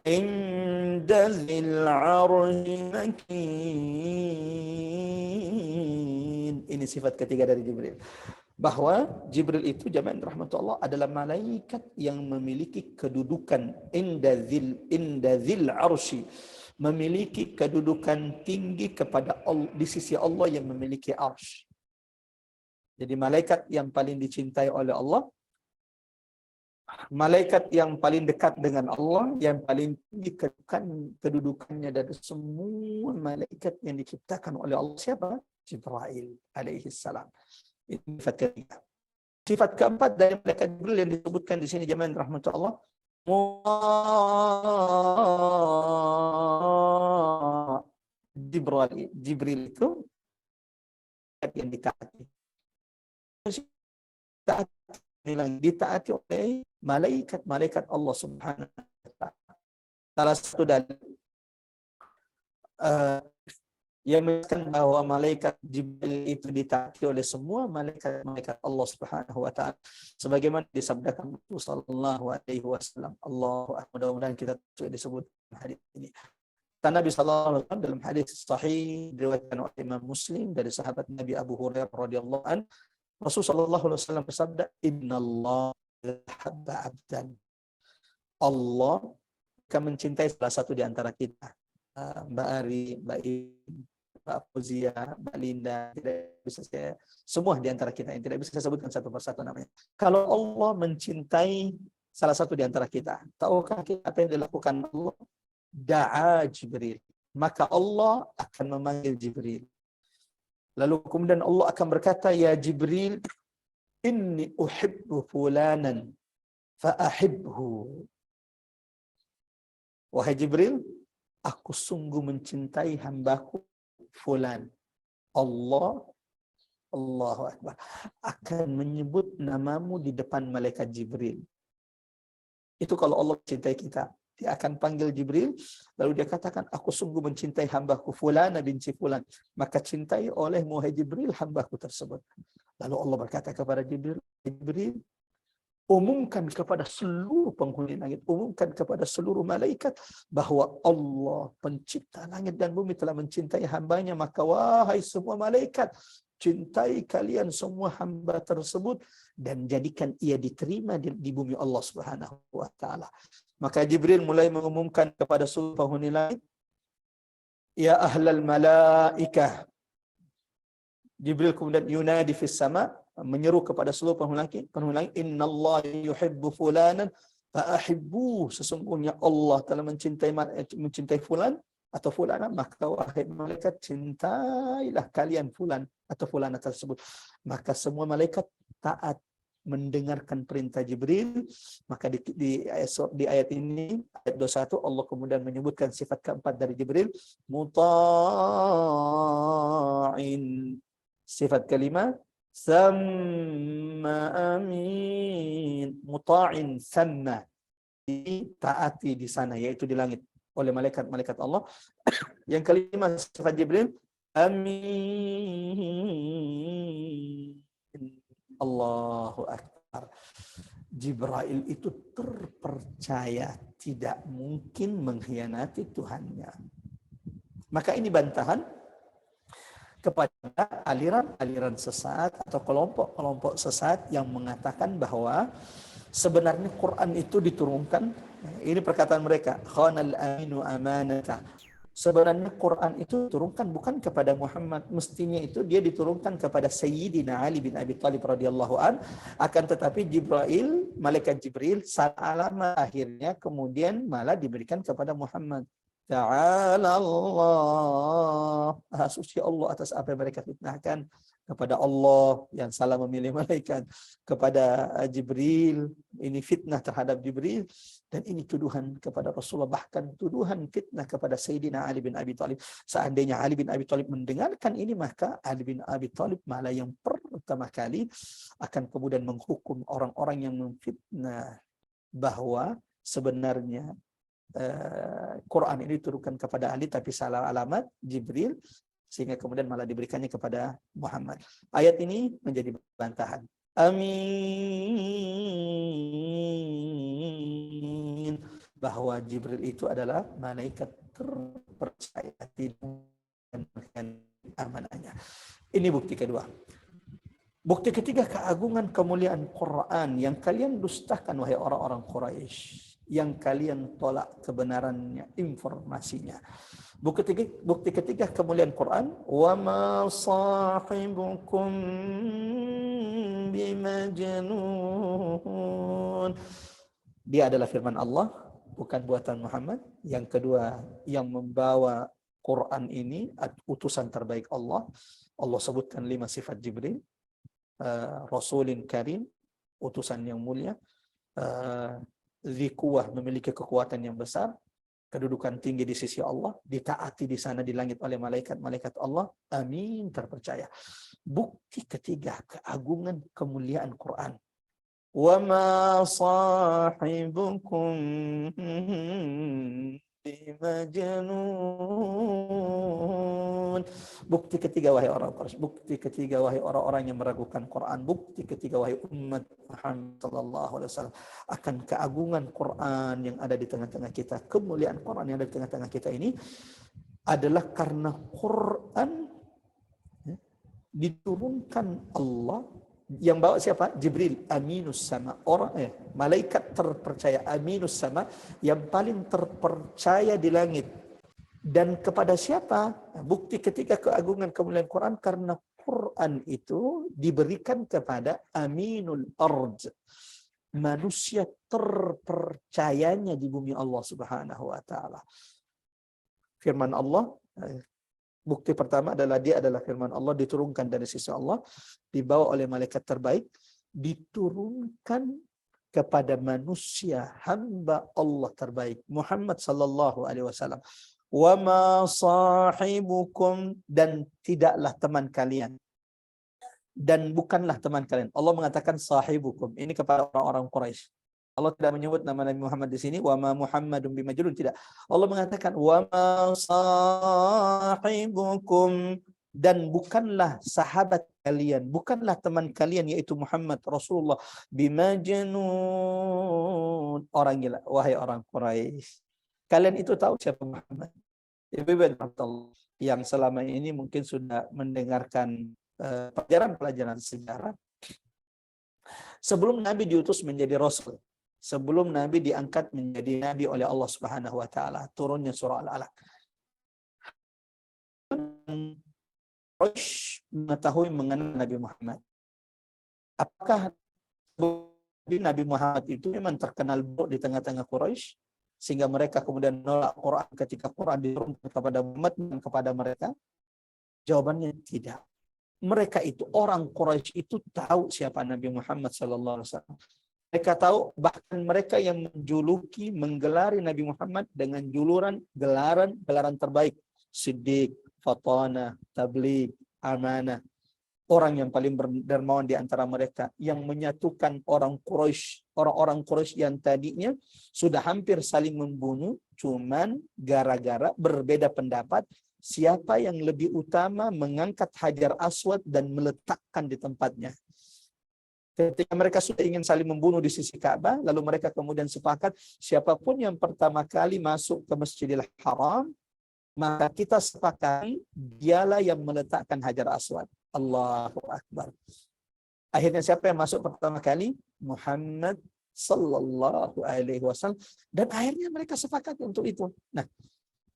Inda dzil arsy makin. Ini sifat ketiga dari Jibril. Bahwa Jibril itu jamaah rahmatullah adalah malaikat yang memiliki kedudukan inda dzil arsy, memiliki kedudukan tinggi kepada Allah, di sisi Allah yang memiliki arsy. Jadi malaikat yang paling dicintai oleh Allah, malaikat yang paling dekat dengan Allah, yang paling tinggi kedudukannya dari semua malaikat yang diciptakan oleh Allah. Siapa? Jibril alaihi salam. Ini sifat ketiga. Sifat keempat dari malaikat Jibril yang disebutkan di sini jamaah rahmatullah, Jibril itu yang ditaati. Ditaati oleh malaikat Allah Subhanahu wa taala. Salah satu dalil yang menunjukkan bahwa malaikat Jibril itu ditaati oleh semua malaikat Allah Subhanahu wa taala, sebagaimana disabdakan Rasulullah sallallahu alaihi wasallam. Allahu akbar. Mudah-mudahan kita disebut hadis ini. Nabi sallallahu alaihi wasallam dalam hadis sahih diriwayatkan oleh Imam Muslim dari sahabat Nabi Abu Hurairah radhiyallahu an, Rasulullah sallallahu alaihi wasallam bersabda, "Innallaha habba 'abdan." Allah akan mencintai salah satu di antara kita. Mbak Ari, Mbak Mbak Fauzia, Mbak Linda, tidak bisa semua di antara kita yang tidak bisa saya sebutkan satu persatu namanya. Kalau Allah mencintai salah satu di antara kita. Tahukah kita apa yang dilakukan Allah? Da'a Jibril. Maka Allah akan memanggil Jibril. Lalu kemudian Allah akan berkata, ya Jibril, inni uhibbu fulanan fa'ahibhu. Wahai Jibril, aku sungguh mencintai hambaku fulan. Allahu Akbar, akan menyebut namamu di depan malaikat Jibril. Itu kalau Allah mencintai kita. Dia akan panggil Jibril, lalu dia katakan, aku sungguh mencintai hambaku Fulana binti Fulan. Maka cintai oleh wahai Jibril hambaku tersebut. Lalu Allah berkata kepada Jibril, Jibril, umumkan kepada seluruh penghuni langit, umumkan kepada seluruh malaikat bahwa Allah pencipta langit dan bumi telah mencintai hambanya. Maka wahai semua malaikat, cintai kalian semua hamba tersebut dan jadikan ia diterima di bumi Allah Subhanahu wa taala. Maka Jibril mulai mengumumkan kepada seluruh penghuni langit, ya ahlal malaikah. Jibril kemudian yunadi fis sama, menyeru kepada seluruh penghuni langit, innallaha yuhibbu fulanan fa'ahibbu. Sesungguhnya Allah telah mencintai fulan atau fulana, maka wahai malaikat, cintailah kalian fulan atau fulana tersebut. Maka semua malaikat taat mendengarkan perintah Jibril. Maka di ayat ini, ayat 21, Allah kemudian menyebutkan sifat keempat dari Jibril, muta'in. Sifat kelima, samma amin. Muta'in samma, ditaati di sana, yaitu di langit, oleh malaikat-malaikat Allah. Yang kelima, sifat Jibril, amin. Allahu Akbar. Jibril itu terpercaya, tidak mungkin mengkhianati Tuhannya. Maka ini bantahan kepada aliran-aliran sesat atau kelompok-kelompok sesat yang mengatakan bahwa sebenarnya Quran itu diturunkan. Ini perkataan mereka, khanal aminu amanata. Sebenarnya Quran itu diturunkan bukan kepada Muhammad, mestinya itu dia diturunkan kepada Sayyidina Ali bin Abi Thalib radhiyallahu an. Akan tetapi Jibril, malaikat Jibril salah alamat, akhirnya kemudian malah diberikan kepada Muhammad. Ta'ala Allah, suci Allah atas apa yang mereka fitnahkan. Kepada Allah yang salah memilih malaikat, kepada Jibril, ini fitnah terhadap Jibril, dan ini tuduhan kepada Rasulullah, bahkan tuduhan fitnah kepada Sayyidina Ali bin Abi Thalib. Seandainya Ali bin Abi Thalib mendengarkan ini, maka Ali bin Abi Thalib malah yang pertama kali akan kemudian menghukum orang-orang yang memfitnah bahwa sebenarnya Quran ini diturunkan kepada Ali tapi salah alamat, Jibril, sehingga kemudian malah diberikannya kepada Muhammad. Ayat ini menjadi bantahan. Amin. Bahwa Jibril itu adalah malaikat terpercaya dan amanahnya. Ini bukti kedua. Bukti ketiga, keagungan kemuliaan Quran yang kalian dustakan wahai orang-orang Quraisy, yang kalian tolak kebenarannya, informasinya. Bukti ketiga kemuliaan Quran, wa ma sahibukum bimajnun. Dia adalah firman Allah, bukan buatan Muhammad. Yang kedua, yang membawa Quran ini utusan terbaik Allah. Allah sebutkan 5 sifat Jibril. Rasulin karim, utusan yang mulia, zikuah, memiliki kekuatan yang besar, kedudukan tinggi di sisi Allah, ditaati di sana di langit oleh malaikat-malaikat Allah, amin, terpercaya. Bukti ketiga, keagungan kemuliaan Quran. Wa ma sahibukum bimajnun. Bukti ketiga wahai orang Quraisy, bukti ketiga wahai orang-orang yang meragukan Quran, bukti ketiga wahai umat Muhammad sallallahu alaihi wasallam akan keagungan Quran yang ada di tengah-tengah kita, kemuliaan Quran yang ada di tengah-tengah kita ini adalah karena Quran diturunkan Allah. Yang bawa siapa? Jibril, aminus sama, malaikat terpercaya, aminus sama, yang paling terpercaya di langit. Dan kepada siapa? Bukti ketika keagungan kemuliaan Quran, karena Quran itu diberikan kepada aminul ard, manusia terpercayanya di bumi Allah Subhanahu wa taala. Firman Allah, bukti pertama adalah dia adalah firman Allah, diturunkan dari sisi Allah, dibawa oleh malaikat terbaik, diturunkan kepada manusia hamba Allah terbaik Muhammad sallallahu alaihi wasallam. Wa ma sahibukum, dan tidaklah teman kalian, dan bukanlah teman kalian. Allah mengatakan sahibukum ini kepada orang-orang Quraisy. Allah tidak menyebut nama Nabi Muhammad di sini, wa ma Muhammadun bimajnun, tidak. Allah mengatakan wa ma sahibukum, dan bukanlah sahabat kalian, bukanlah teman kalian yaitu Muhammad Rasulullah bimajnun, orang gila. Wahai orang Quraisy, kalian itu tahu siapa Muhammad? Ibu-ibu yang selama ini mungkin sudah mendengarkan pelajaran-pelajaran sejarah. Sebelum Nabi diutus menjadi Rasul, sebelum Nabi diangkat menjadi Nabi oleh Allah Subhanahu wa taala, turunnya surah Al-Alaq, Quraisy mengetahui mengenal Nabi Muhammad. Apakah Nabi Muhammad itu memang terkenal buruk di tengah-tengah Quraisy sehingga mereka kemudian menolak Quran ketika Quran diturunkan kepada Muhammad dan kepada mereka? Jawabannya tidak. Mereka itu, orang Quraisy itu tahu siapa Nabi Muhammad sallallahu alaihi wasallam. Mereka tahu, bahkan mereka yang menjuluki, menggelari Nabi Muhammad dengan gelaran terbaik. Siddiq, Fatana, Tabligh, Amanah. Orang yang paling dermawan di antara mereka, yang menyatukan orang Quraisy, orang-orang Quraisy yang tadinya sudah hampir saling membunuh, cuman gara-gara berbeda pendapat siapa yang lebih utama mengangkat Hajar Aswad dan meletakkan di tempatnya. Ketika mereka sudah ingin saling membunuh di sisi Ka'bah, lalu mereka kemudian sepakat, siapapun yang pertama kali masuk ke Masjidil Haram, maka kita sepakati dialah yang meletakkan Hajar Aswad. Allahu Akbar. Akhirnya siapa yang masuk pertama kali? Muhammad sallallahu alaihi wasallam. Dan akhirnya mereka sepakat untuk itu. Nah,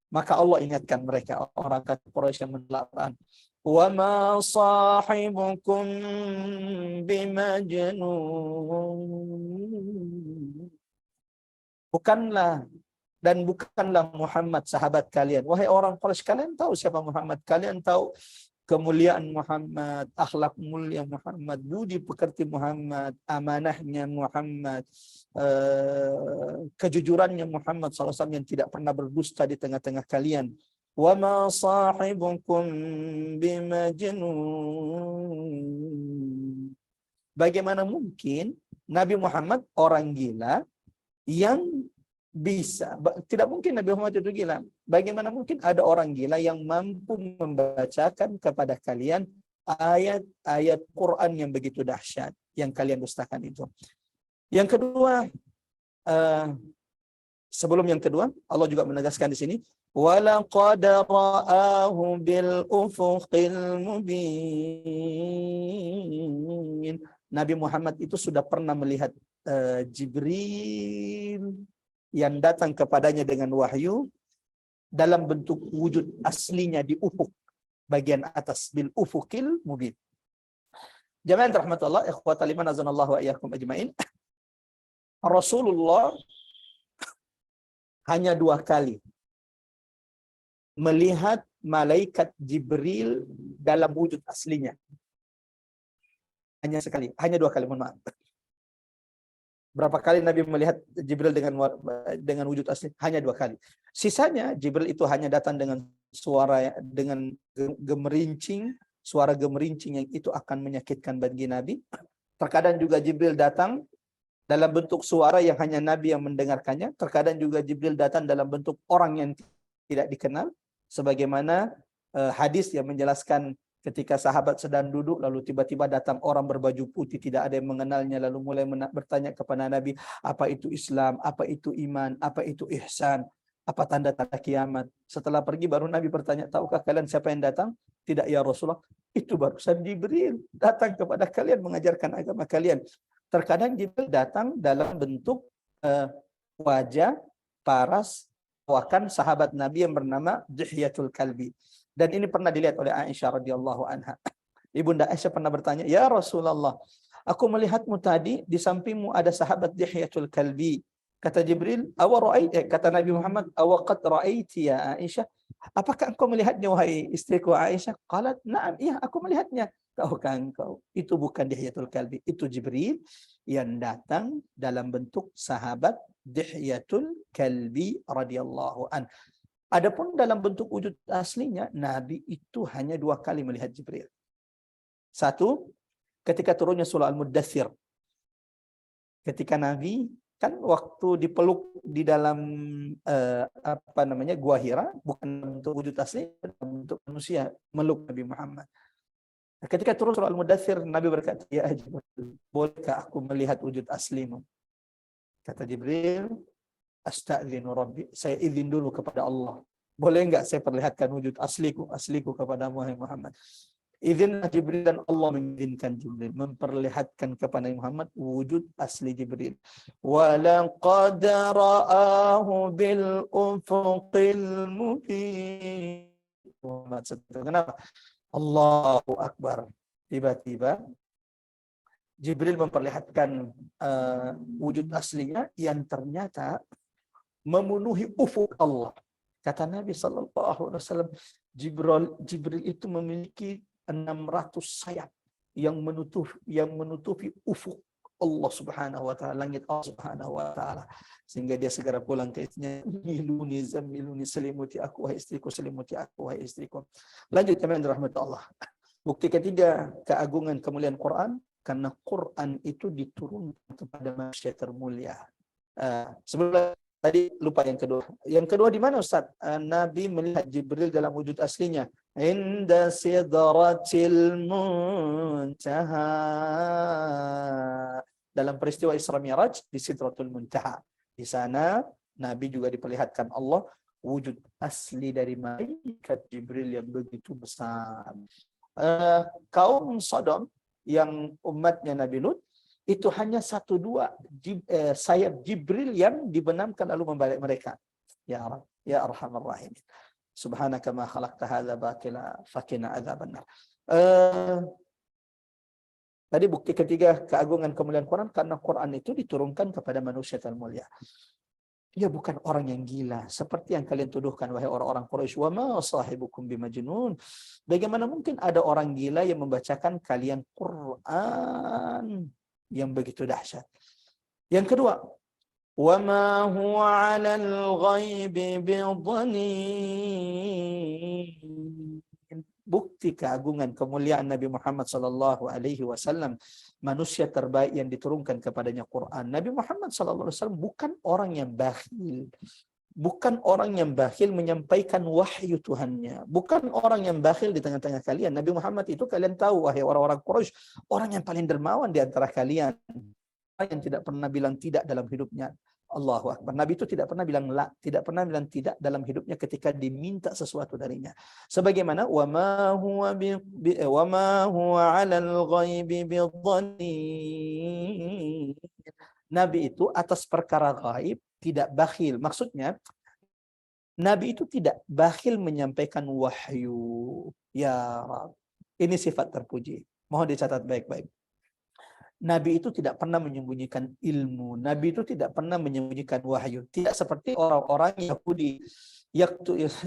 maka Allah ingatkan mereka, orang Quraisy yang menolak. Wa ma sahibukum bimajnun. Bukanlah Muhammad sahabat kalian. Wahai orang Quraisy, kalian tahu siapa Muhammad? Kalian tahu kemuliaan Muhammad, akhlak mulia Muhammad, budi pekerti Muhammad, amanahnya Muhammad, kejujurannya Muhammad SAW yang tidak pernah berdusta di tengah-tengah kalian. Wa ma sahibukum bimajnun. Bagaimana mungkin Nabi Muhammad orang gila yang tidak mungkin Nabi Muhammad itu gila. Bagaimana mungkin ada orang gila yang mampu membacakan kepada kalian ayat-ayat Quran yang begitu dahsyat yang kalian dustakan itu. Yang kedua, sebelum yang kedua, Allah juga menegaskan di sini, walaqad ra'ahu bil ufuqil mubin. Nabi Muhammad itu sudah pernah melihat Jibril yang datang kepadanya dengan wahyu dalam bentuk wujud aslinya di ufuk bagian atas, bil ufukil mubin. Jamaah rahmatullah, ikhwatal iman azanallahu wa iyyakum ajmain. Rasulullah hanya 2 kali melihat malaikat Jibril dalam wujud aslinya. Hanya sekali, hanya 2 kali, mohon maaf. Berapa kali Nabi melihat Jibril dengan wujud asli? Hanya 2 kali. Sisanya Jibril itu hanya datang dengan suara, dengan gemerincing, suara gemerincing yang itu akan menyakitkan bagi Nabi. Terkadang juga Jibril datang dalam bentuk suara yang hanya Nabi yang mendengarkannya. Terkadang juga Jibril datang dalam bentuk orang yang tidak dikenal. Sebagaimana hadis yang menjelaskan ketika sahabat sedang duduk, lalu tiba-tiba datang orang berbaju putih, tidak ada yang mengenalnya, lalu mulai bertanya kepada Nabi, apa itu Islam, apa itu iman, apa itu ihsan, apa tanda-tanda kiamat. Setelah pergi baru Nabi bertanya, tahukah kalian siapa yang datang? Tidak ya Rasulullah, itu barusan Jibril datang kepada kalian mengajarkan agama kalian. Terkadang Jibril datang dalam bentuk wajah paras wakan sahabat Nabi yang bernama Dihyatul Kalbi. Dan ini pernah dilihat oleh Aisyah radhiyallahu anha. Ibunda Aisyah pernah bertanya, "Ya Rasulullah, aku melihatmu tadi di sampingmu ada sahabat Dihyatul Kalbi. Kata Jibril, kata Nabi Muhammad, awaqad ra'aiti ya Aisyah? Apakah engkau melihatnya wahai istriku Aisyah? Qalat, na'am, iya aku melihatnya. Tahukah engkau, itu bukan Dihyatul Kalbi, itu Jibril yang datang dalam bentuk sahabat Dihyatul Kalbi radhiyallahu an. Adapun dalam bentuk wujud aslinya, Nabi itu hanya 2 kali melihat Jibril. Satu, ketika turunnya surah Al-Muddathir. Ketika Nabi kan waktu dipeluk di dalam Gua Hira, bukan bentuk wujud asli, bentuk manusia meluk Nabi Muhammad. Ketika turun surah Al-Muddathir, Nabi berkata, ya Jibril, bolehkah aku melihat wujud aslimu? Kata Jibril, astadzinu Rabbi, saya izin dulu kepada Allah. Boleh enggak saya perlihatkan wujud asliku kepada Muhammad? Izin Jibril dan Allah mengizinkan Jibril memperlihatkan kepada Muhammad wujud asli Jibril. Walaqad ra'ahu bil ufuqil mubin. Kenapa? Allahu Akbar. Tiba-tiba Jibril memperlihatkan wujud aslinya yang ternyata memenuhi ufuk Allah. Kata Nabi SAW, Jibril itu memiliki 600 sayap yang menutupi ufuk Allah Subhanahu wa taala, langit Allah Subhanahu wa taala. Sehingga dia segera pulang ke istrinya, miluni zamiluni, selimuti aku wahai istriku, selimuti aku wahai istriku. Lanjut teman rahmat Allah. Bukti ketiga keagungan kemuliaan Quran, karena Quran itu diturunkan kepada manusia termulia. Sebelum tadi lupa yang kedua. Yang kedua di mana Ustaz? Nabi melihat Jibril dalam wujud aslinya. Inda sidratil muntaha. Dalam peristiwa Isra Mi'raj di Sidratul Muntaha. Di sana Nabi juga diperlihatkan Allah wujud asli dari malaikat Jibril yang begitu besar. Kaum Sodom yang umatnya Nabi Lut itu hanya 1-2 sayap Jibril yang dibenamkan lalu membalik mereka. Ya Rabb, ya Arhamar Rahimin. Subhanaka ma khalaqta hadza batila faqina adzabannar. Tadi bukti ketiga keagungan kemuliaan Quran, karena Quran itu diturunkan kepada manusia termulia. Dia bukan orang yang gila seperti yang kalian tuduhkan wahai orang-orang Quraisy. Wa ma sahibukum bimajnun. Bagaimana mungkin ada orang gila yang membacakan kalian Quran yang begitu dahsyat. Yang kedua, wa ma huwa 'alal ghaibi bidhanin. Bukti keagungan kemuliaan Nabi Muhammad sallallahu alaihi wasallam, manusia terbaik yang diturunkan kepadanya Quran. Nabi Muhammad sallallahu alaihi wasallam bukan orang yang bakhil. Bukan orang yang bakhil menyampaikan wahyu Tuhannya. Bukan orang yang bakhil di tengah-tengah kalian. Nabi Muhammad itu kalian tahu, wahai orang-orang Quraisy, orang yang paling dermawan di antara kalian. Orang yang tidak pernah bilang tidak dalam hidupnya. Allahu Akbar. Nabi itu tidak pernah bilang la, tidak pernah bilang tidak dalam hidupnya ketika diminta sesuatu darinya. Sebagaimana wa ma huwa 'alal ghaibi bidhanin. Nabi itu atas perkara gaib tidak bakhil. Maksudnya Nabi itu tidak bakhil menyampaikan wahyu. Ya Rabb. Ini sifat terpuji. Mohon dicatat baik-baik. Nabi itu tidak pernah menyembunyikan ilmu. Nabi itu tidak pernah menyembunyikan wahyu. Tidak seperti orang-orang Yahudi.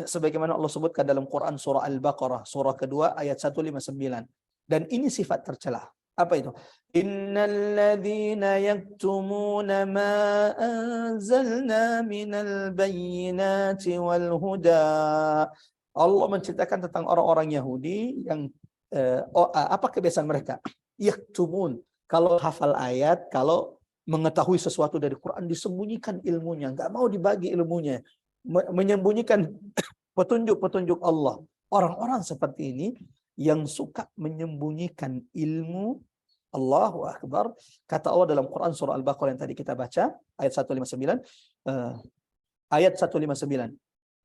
Sebagaimana Allah sebutkan dalam Quran surah Al-Baqarah, surah kedua ayat 159. Dan ini sifat tercela. Apa itu? Innal ladzina yaktumuna ma anzalna minal bayyinati wal huda. Allah menceritakan tentang orang-orang Yahudi yang apa kebiasaan mereka? Yaktumun. Kalau hafal ayat, kalau mengetahui sesuatu dari Quran, disembunyikan ilmunya, nggak mau dibagi ilmunya, menyembunyikan petunjuk-petunjuk Allah. Orang-orang seperti ini yang suka menyembunyikan ilmu. Allahu Akbar. Kata Allah dalam Quran surah Al-Baqarah yang tadi kita baca, ayat 159. Ayat 159.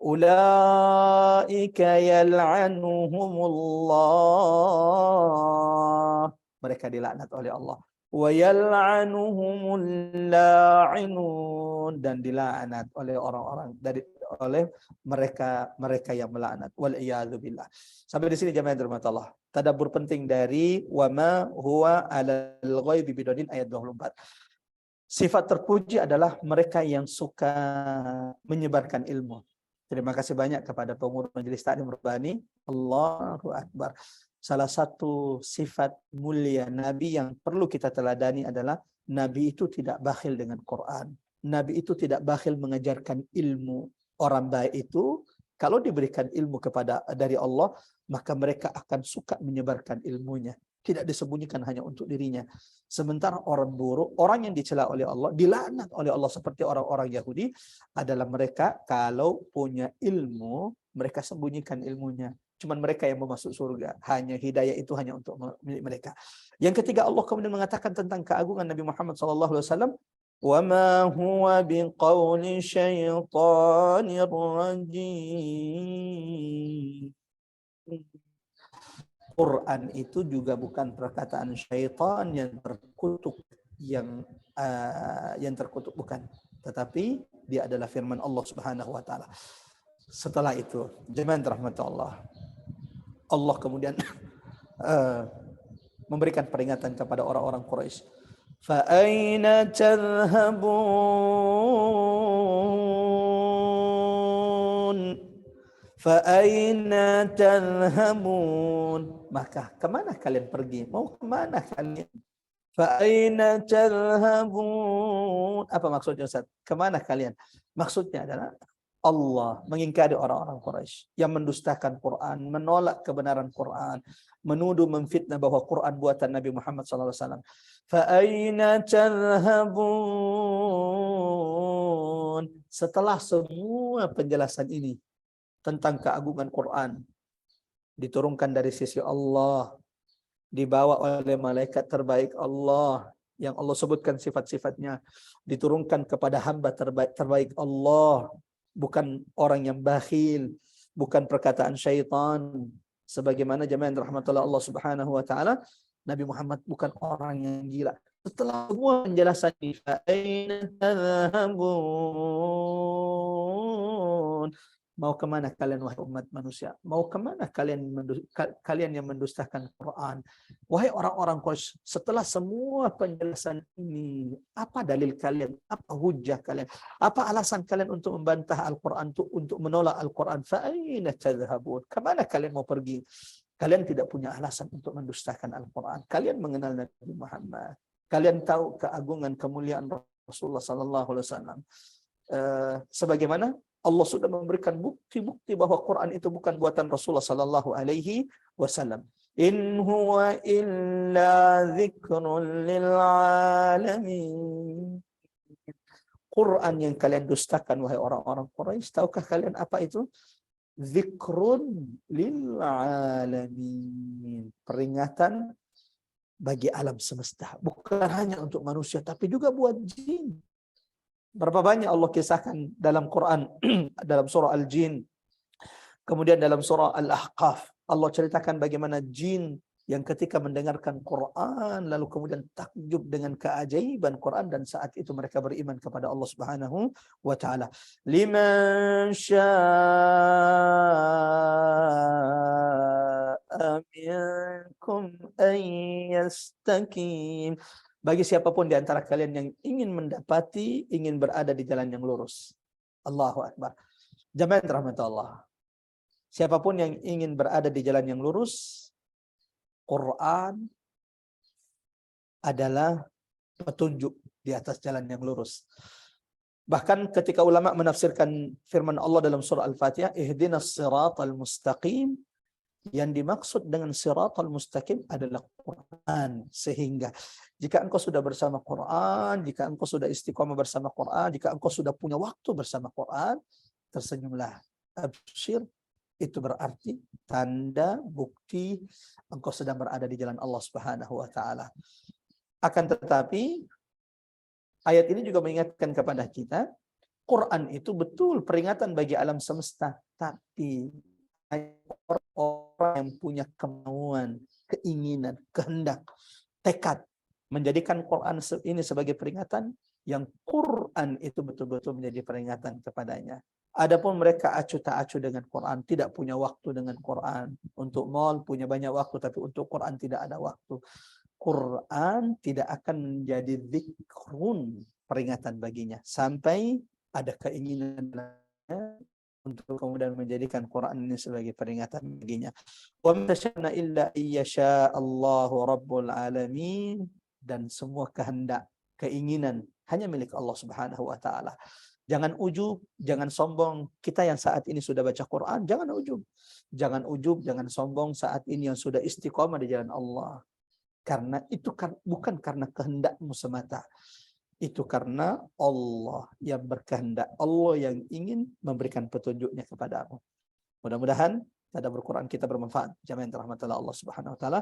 Ulaika yal'anuhumullah. Mereka dilaknat oleh Allah. Wa yal'anuhumul la'inun, dan dilaknat oleh orang-orang oleh mereka yang melaknat. Wal iyadzu billah. Sampai di sini jemaah dirahmati Allah. Tadabbur penting dari wa ma huwa 'alal ghaibi bidanin ayat 24. Sifat terpuji adalah mereka yang suka menyebarkan ilmu. Terima kasih banyak kepada pengurus Majelis Taklim Rabbani. Allahu Akbar. Salah satu sifat mulia Nabi yang perlu kita teladani adalah Nabi itu tidak bakhil dengan Quran. Nabi itu tidak bakhil mengajarkan ilmu. Orang baik itu kalau diberikan ilmu dari Allah, maka mereka akan suka menyebarkan ilmunya. Tidak disembunyikan hanya untuk dirinya. Sementara orang buruk, orang yang dicela oleh Allah, dilaknat oleh Allah seperti orang-orang Yahudi, adalah mereka kalau punya ilmu, mereka sembunyikan ilmunya. Cuman mereka yang mau masuk surga. Hanya hidayah itu hanya untuk milik mereka. Yang ketiga, Allah kemudian mengatakan tentang keagungan Nabi Muhammad SAW. وَمَا هُوَ بِقَوْلِ شَيْطَانِ الرَّجِيمِ. Quran itu juga bukan perkataan syaitan yang terkutuk, yang terkutuk, bukan, tetapi dia adalah firman Allah Subhanahu wa taala. Setelah itu, jemaah rahmat Allah, Allah kemudian memberikan peringatan kepada orang-orang Quraisy. Fa aina tadhhabun? Fa'aina tadhhabun? Maka kemana kalian pergi? Mau kemana kalian? Fa'aina tadhhabun? Apa maksudnya Ustaz? Kemana kalian? Maksudnya adalah Allah mengingkari orang-orang Quraisy yang mendustakan Quran, menolak kebenaran Quran, menuduh, memfitnah bahwa Quran buatan Nabi Muhammad SAW. Fa'aina tadhhabun? Setelah semua penjelasan ini tentang keagungan Quran, diturunkan dari sisi Allah, dibawa oleh malaikat terbaik Allah, yang Allah sebutkan sifat-sifatnya, diturunkan kepada hamba terbaik Allah, bukan orang yang bakhil, bukan perkataan syaitan. Sebagaimana jemaah yang rahmatullah Allah Subhanahu wa taala, Nabi Muhammad bukan orang yang gila. Setelah semua penjelasan ini, aina tadhhabun? Mau kemana kalian wahai umat manusia? Mau kemana kalian yang mendustakan Quran? Wahai orang-orang Quraisy, setelah semua penjelasan ini, apa dalil kalian? Apa hujah kalian? Apa alasan kalian untuk membantah Al-Quran, untuk menolak Al-Quran? Fa'aina tadhhabun? Kemana kalian mau pergi? Kalian tidak punya alasan untuk mendustakan Al-Quran. Kalian mengenal Nabi Muhammad. Kalian tahu keagungan kemuliaan Rasulullah sallallahu alaihi wasallam. Sebagaimana Allah sudah memberikan bukti-bukti bahwa Quran itu bukan buatan Rasulullah sallallahu alaihi wasallam. In huwa illa dzikrun lil alamin. Quran yang kalian dustakan wahai orang-orang Quraisy, tahukah kalian apa itu? Dzikrun lil alamin. Peringatan bagi alam semesta, bukan hanya untuk manusia tapi juga buat jin. Berapa banyak Allah kisahkan dalam Quran, dalam surah Al-Jin, kemudian dalam surah Al-Ahqaf, Allah ceritakan bagaimana jin yang ketika mendengarkan Quran, lalu kemudian takjub dengan keajaiban Quran, dan saat itu mereka beriman kepada Allah Subhanahu wa ta'ala. Liman syaa'a minkum an yastaqim. Bagi siapapun di antara kalian yang ingin mendapati, ingin berada di jalan yang lurus. Allahu Akbar. Jemaah rahmat Allah. Siapapun yang ingin berada di jalan yang lurus, Quran adalah petunjuk di atas jalan yang lurus. Bahkan ketika ulama menafsirkan firman Allah dalam surah Al-Fatihah, ihdinas siratal mustaqim, yang dimaksud dengan siratal mustaqim adalah Quran. Sehingga jika engkau sudah bersama Quran, jika engkau sudah istiqomah bersama Quran, jika engkau sudah punya waktu bersama Quran, tersenyumlah. Absyir, itu berarti tanda bukti engkau sedang berada di jalan Allah Subhanahu wa taala. Akan tetapi ayat ini juga mengingatkan kepada kita, Quran itu betul peringatan bagi alam semesta, tapi orang yang punya kemauan, keinginan, kehendak, tekad menjadikan Quran ini sebagai peringatan, yang Quran itu betul-betul menjadi peringatan kepadanya. Adapun mereka acuh tak acuh dengan Quran, tidak punya waktu dengan Quran. Untuk mal punya banyak waktu, tapi untuk Quran tidak ada waktu. Quran tidak akan menjadi zikrun, peringatan baginya, sampai ada keinginan untuk kemudian menjadikan Quran ini sebagai peringatan baginya. Wa ma tasyauna illa iyyasha Allahu rabbul alamin, dan semua kehendak, keinginan hanya milik Allah Subhanahu wa taala. Jangan ujub, jangan sombong. Kita yang saat ini sudah baca Quran, jangan ujub. Jangan ujub, jangan sombong saat ini yang sudah istiqomah di jalan Allah. Karena itu bukan karena kehendakmu semata. Itu karena Allah yang berkehendak. Allah yang ingin memberikan petunjuknya kepadamu. Mudah-mudahan tadabbur Quran kita bermanfaat. Jamaah yang dirahmati Allah Subhanahu wa taala.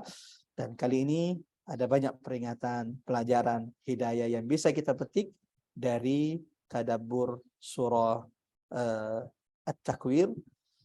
Dan kali ini ada banyak peringatan, pelajaran, hidayah yang bisa kita petik dari tadabbur surah At-Takwir,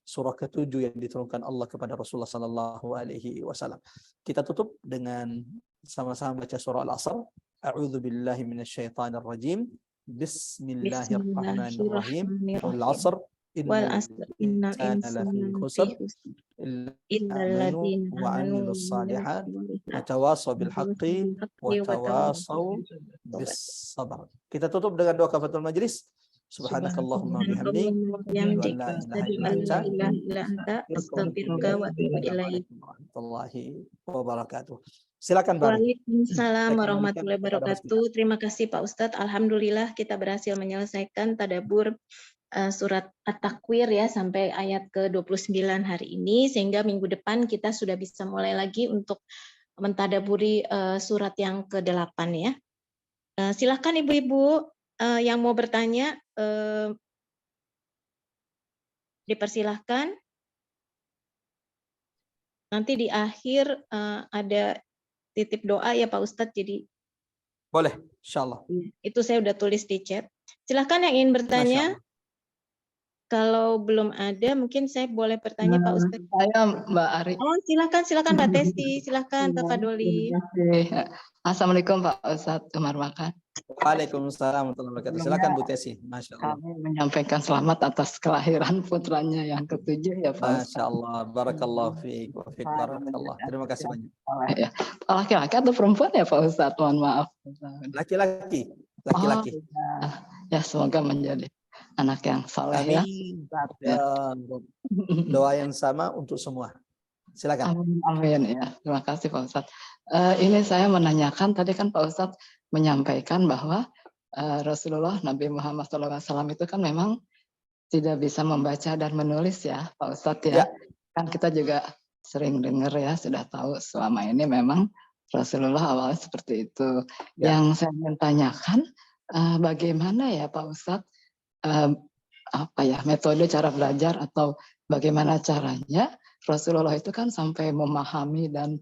surah ke-7 yang diturunkan Allah kepada Rasulullah sallallahu alaihi wasallam. Kita tutup dengan sama-sama baca surah Al-Asr. A'udzu billahi minasyaitonir rajim. Bismillahirrahmanirrahim. Wal 'asr Wal innal asr innal insana lafi insana khusr lafi khusr illa illal amanu ladzina wa amanu 'amilus wa shalihat amilus wa shalihat tawasaw wa bil tawassaw haqqi bil wa haqqi wa tawasaw tawassaw bis sabr. Kita tutup dengan doa kafatul majlis. Subhanakallahumma bihamdik, Subhanakallahumma wa asyhadu an bihamdik, la ilaha asyhadu illa an la anta, ilaha illa anta, astaghfiruka wa atubu ilaik. Assalamualaikum warahmatullahi wabarakatuh. Silakan Bari. Waalaikumsalam Saya kembalikan warahmatullahi kepada host kita. wabarakatuh. Terima kasih Pak Ustadz. Alhamdulillah kita berhasil menyelesaikan tadabbur surat At-Takwir ya sampai ayat ke-29 hari ini, sehingga minggu depan kita sudah bisa mulai lagi untuk mentadaburi surat yang ke-8 ya. Silakan ibu-ibu yang mau bertanya, dipersilahkan. Nanti di akhir ada titip doa ya Pak Ustadz, jadi Boleh, insyaallah. itu saya udah tulis di chat. Silakan yang ingin bertanya. Kalau belum ada, mungkin saya boleh bertanya Pak Ustadz. Saya Mbak Ari. Oh, silakan Mbak Testi, silakan Pak Fadoli. Assalamualaikum Pak Ustadz Umar Makan. Waalaikumsalam warahmatullahi wabarakatuh. Silakan Bu Tesi. Masya Allah. Kami menyampaikan selamat atas kelahiran putranya yang ke-7 ya Pak Ustadz. Masya Allah. Barakallahu fiik wa fiik barakallah. Terima kasih banyak. Ya. Laki-laki atau perempuan ya Pak Ustadz? Mohon maaf. Laki-laki. Laki-laki. Oh, ya semoga menjadi anak yang saleh ya. Ya. Doa yang sama untuk semua. Silakan. Amin, amin ya. Terima kasih Pak Ustadz. Ini saya menanyakan, tadi kan Pak Ustadz menyampaikan bahwa Rasulullah Nabi Muhammad SAW itu kan memang tidak bisa membaca dan menulis ya Pak Ustadz ya. Kan kita juga sering dengar ya, sudah tahu selama ini memang Rasulullah awalnya seperti itu. Yang saya ingin tanyakan, bagaimana ya Pak Ustadz, metode cara belajar atau bagaimana caranya Rasulullah itu kan sampai memahami dan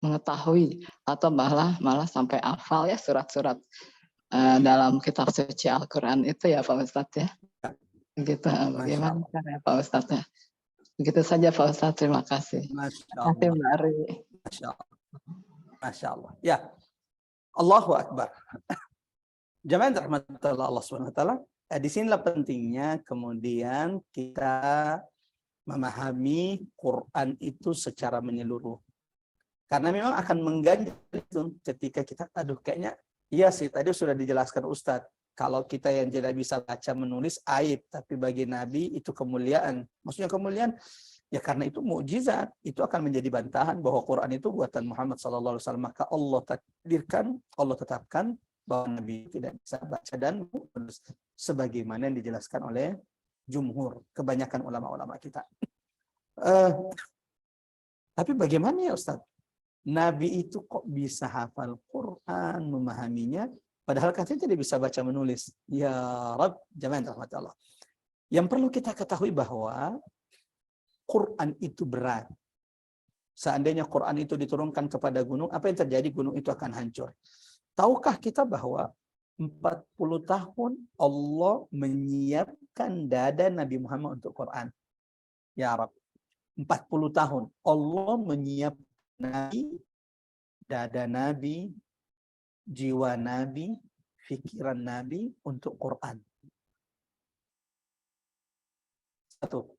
mengetahui atau malah sampai hafal ya surat-surat dalam kitab suci Al-Quran itu ya Pak Ustadz ya. Gitu. Bagaimana caranya Pak Ustadz ya? Begitu saja Pak Ustadz, terima kasih. Masya Allah. Terima kasih Mbak Ari. Masya Allah. Masya Allah. Ya. Allahu Akbar. Jamaah rahmatullah Allah SWT. Di sinilah pentingnya kemudian kita memahami Quran itu secara menyeluruh. Karena memang akan mengganjal itu ketika kita, kayaknya iya sih tadi sudah dijelaskan Ustadz. Kalau kita yang tidak bisa baca menulis aib, tapi bagi Nabi itu kemuliaan. Maksudnya kemuliaan ya karena itu mukjizat. Itu akan menjadi bantahan bahwa Quran itu buatan Muhammad SAW. Maka Allah takdirkan, Allah tetapkan bahwa Nabi tidak bisa baca dan menulis sebagaimana yang dijelaskan oleh jumhur, kebanyakan ulama-ulama kita. Tapi bagaimana ya Ustadz? Nabi itu kok bisa hafal Quran, memahaminya, padahal katanya tidak bisa baca menulis. Ya Rabb, jamaah rahmat Allah. Yang perlu kita ketahui bahwa Quran itu berat. Seandainya Quran itu diturunkan kepada gunung, apa yang terjadi? Gunung itu akan hancur. Tahukah kita bahwa 40 tahun Allah menyiapkan dada Nabi Muhammad untuk Quran? Ya Rabb. 40 tahun Allah menyiapkan Nabi, dada Nabi, jiwa Nabi, pikiran Nabi untuk Quran. Satu,